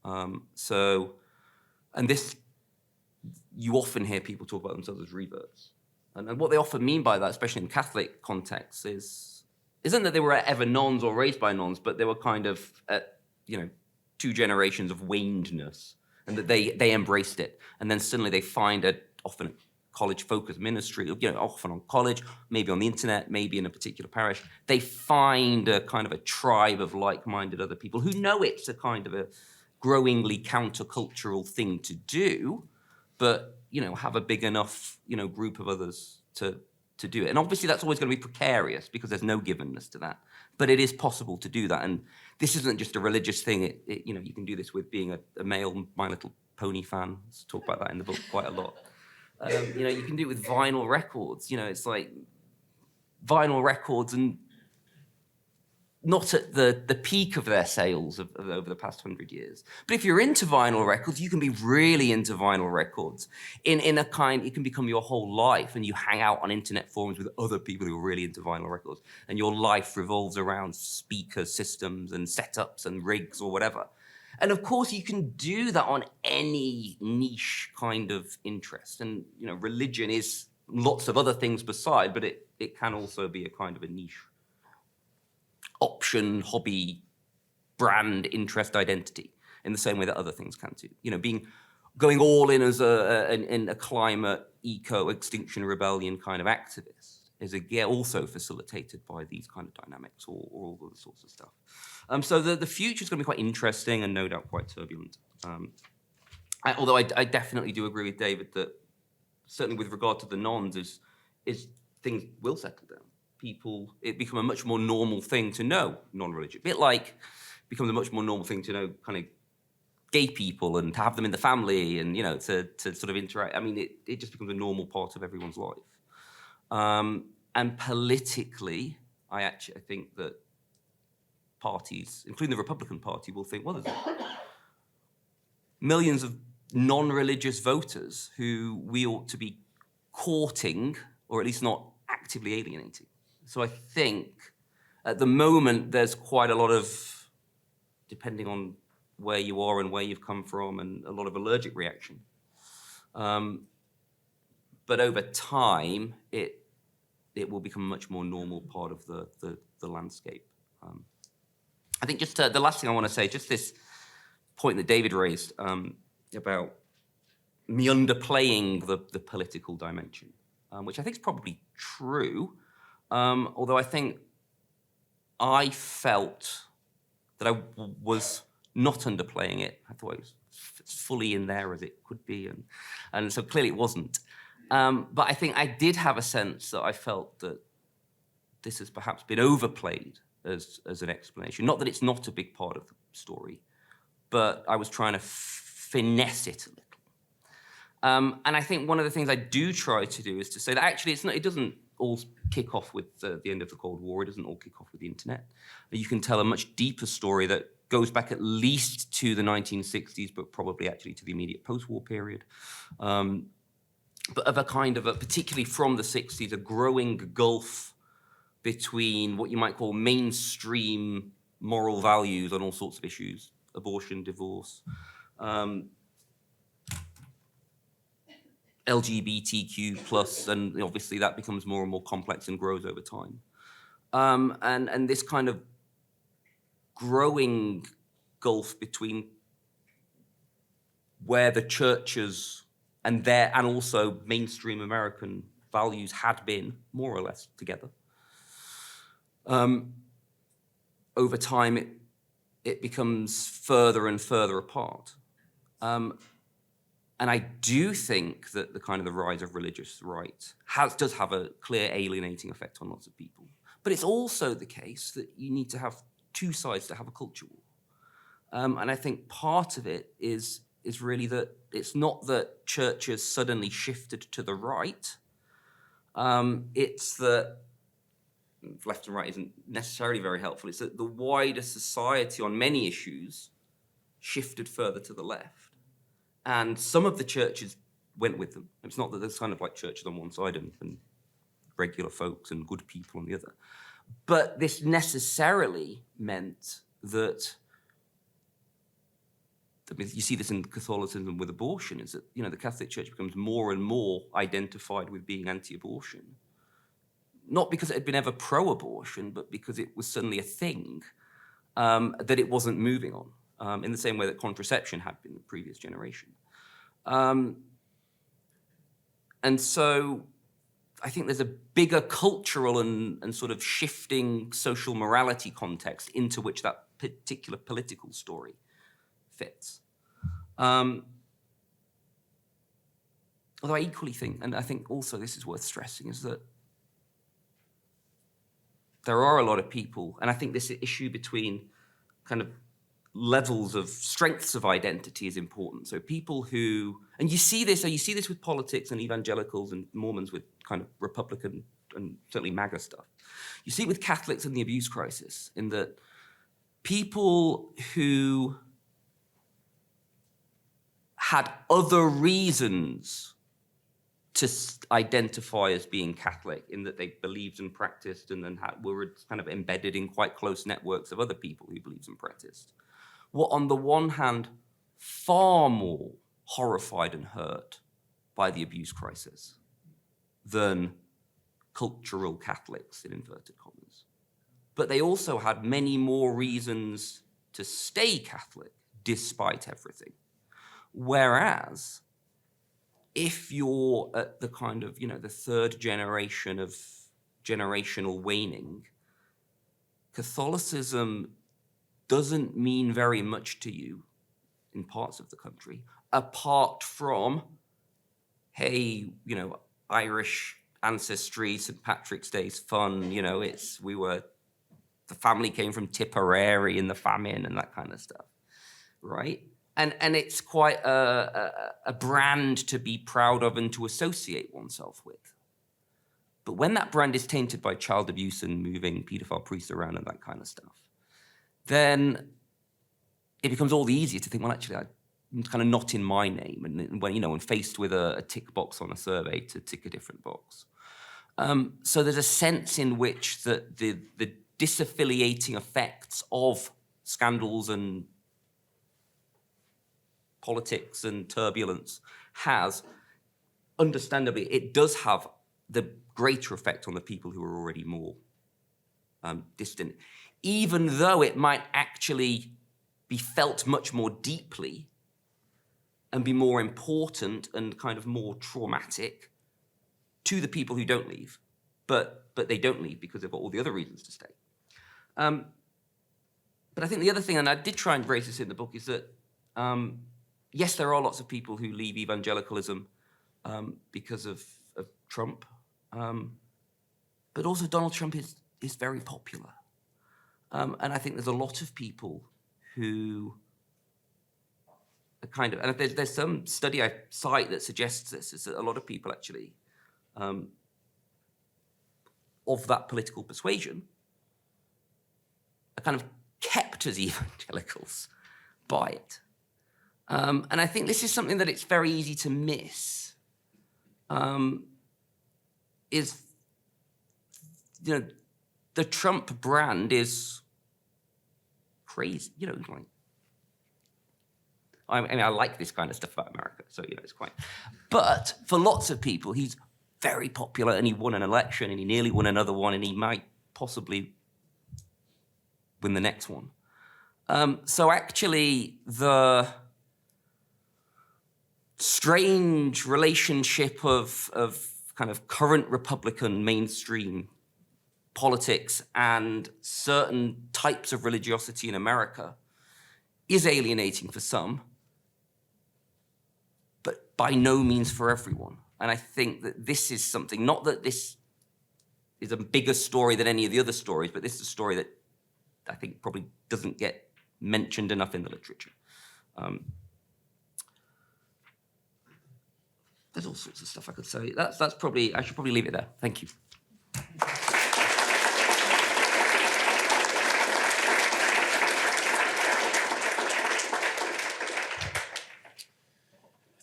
And this, you often hear people talk about themselves as reverts. And what they often mean by that, especially in Catholic contexts, isn't that they were ever nuns or raised by nuns, but they were kind of, 2 generations of wanedness, and that they embraced it. And then suddenly they find often a college-focused ministry, often on college, maybe on the internet, maybe in a particular parish. They find a kind of a tribe of like-minded other people who know it's a kind of a growingly countercultural thing to do, but have a big enough group of others to do it. And obviously that's always going to be precarious because there's no givenness to that, but it is possible to do that. And this isn't just a religious thing. You can do this with being a male My Little Pony fan. Let's talk about that in the book quite a lot. You can do it with vinyl records. It's like vinyl records, and not at the peak of their sales of over the past 100 years. But if you're into vinyl records, you can be really into vinyl records. It can become your whole life, and you hang out on internet forums with other people who are really into vinyl records, and your life revolves around speaker systems and setups and rigs or whatever. And of course, you can do that on any niche kind of interest. And religion is lots of other things beside, but it can also be a kind of a niche option, hobby, brand, interest, identity, in the same way that other things can too. Going all in as a climate, eco, extinction rebellion kind of activist is again also facilitated by these kind of dynamics or all other sorts of stuff. So the future is going to be quite interesting and no doubt quite turbulent. Although I definitely do agree with David that certainly with regard to the nons is things will settle down. It become a much more normal thing to know non-religious. A bit like it becomes a much more normal thing to know kind of gay people and to have them in the family and, to sort of interact. I mean, it just becomes a normal part of everyone's life. And politically, I think that parties, including the Republican Party, will think, well, there's millions of non-religious voters who we ought to be courting, or at least not actively alienating. So I think at the moment there's quite a lot of, depending on where you are and where you've come from, and a lot of allergic reaction. But over time, it will become a much more normal part of the landscape. I think just the last thing I want to say, just this point that David raised about me underplaying the political dimension, which I think is probably true. Although I think I felt that I was not underplaying it. I thought it was as fully in there as it could be, and so clearly it wasn't. But I think I did have a sense that I felt that this has perhaps been overplayed as an explanation. Not that it's not a big part of the story, but I was trying to finesse it a little. And I think one of the things I do try to do is to say that actually it doesn't all kick off with the end of the Cold War. It doesn't all kick off with the internet. You can tell a much deeper story that goes back at least to the 1960s, but probably actually to the immediate post-war period. But of a kind of particularly from the 60s, a growing gulf between what you might call mainstream moral values on all sorts of issues, abortion, divorce, LGBTQ plus, and obviously that becomes more and more complex and grows over time. And this kind of growing gulf between where the churches and also mainstream American values had been more or less together. Over time, it becomes further and further apart. And I do think that the kind of the rise of religious right does have a clear alienating effect on lots of people. But it's also the case that you need to have two sides to have a culture war. And I think part of it is really that it's not that churches suddenly shifted to the right. It's that left and right isn't necessarily very helpful. It's that the wider society on many issues shifted further to the left. And some of the churches went with them. It's not that there's kind of like churches on one side and regular folks and good people on the other. But this necessarily meant that, I mean, you see this in Catholicism with abortion, is that, you know, the Catholic Church becomes more and more identified with being anti-abortion. Not because it had been ever pro-abortion, but because it was suddenly a thing that it wasn't moving on, in the same way that contraception had been in the previous generation. And so I think there's a bigger cultural and sort of shifting social morality context into which that particular political story fits. Although I equally think, and I think also this is worth stressing, is that there are a lot of people, and I think this issue between kind of levels of strengths of identity is important. So people who, and you see this with politics and evangelicals and Mormons with kind of Republican and certainly MAGA stuff. You see it with Catholics and the abuse crisis, in that people who had other reasons to identify as being Catholic, in that they believed and practiced and then were kind of embedded in quite close networks of other people who believed and practiced, were on the one hand far more horrified and hurt by the abuse crisis than cultural Catholics, in inverted commas. But they also had many more reasons to stay Catholic despite everything. Whereas if you're at the kind of, you know, the third generation of generational waning, Catholicism doesn't mean very much to you in parts of the country, apart from, hey, you know, Irish ancestry, St. Patrick's Day's fun, you know, the family came from Tipperary in the famine and that kind of stuff, right? And it's quite a brand to be proud of and to associate oneself with. But when that brand is tainted by child abuse and moving pedophile priests around and that kind of stuff, then it becomes all the easier to think, well, actually, I'm kind of not in my name. And when, you know, when faced with a tick box on a survey, to tick a different box. So there's a sense in which the disaffiliating effects of scandals and politics and turbulence has, understandably, it does have the greater effect on the people who are already more distant, even though it might actually be felt much more deeply and be more important and kind of more traumatic to the people who don't leave, but they don't leave because they've got all the other reasons to stay. But I think the other thing, and I did try and raise this in the book, is that yes, there are lots of people who leave evangelicalism because of Trump, but also Donald Trump is very popular. And I think there's a lot of people who are kind of, and there's some study I cite that suggests this, is that a lot of people actually of that political persuasion are kind of kept as evangelicals by it. And I think this is something that it's very easy to miss, is, you know, the Trump brand is crazy, you know, like, I mean, I like this kind of stuff about America, so, you know, it's quite, but for lots of people, he's very popular and he won an election and he nearly won another one and he might possibly win the next one. So actually, the strange relationship of kind of current Republican mainstream politics and certain types of religiosity in America is alienating for some, but by no means for everyone. And I think that this is something, not that this is a bigger story than any of the other stories, but this is a story that I think probably doesn't get mentioned enough in the literature. There's all sorts of stuff I could say. That's probably, I should probably leave it there. Thank you.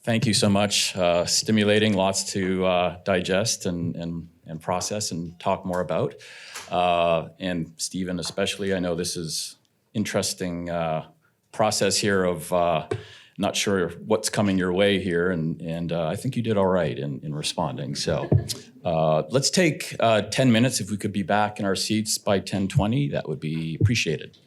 Thank you so much. Stimulating, lots to digest and process and talk more about. And Stephen especially, I know this is interesting process here of not sure what's coming your way here, and I think you did all right in responding. So let's take 10 minutes. If we could be back in our seats by 10:20, that would be appreciated.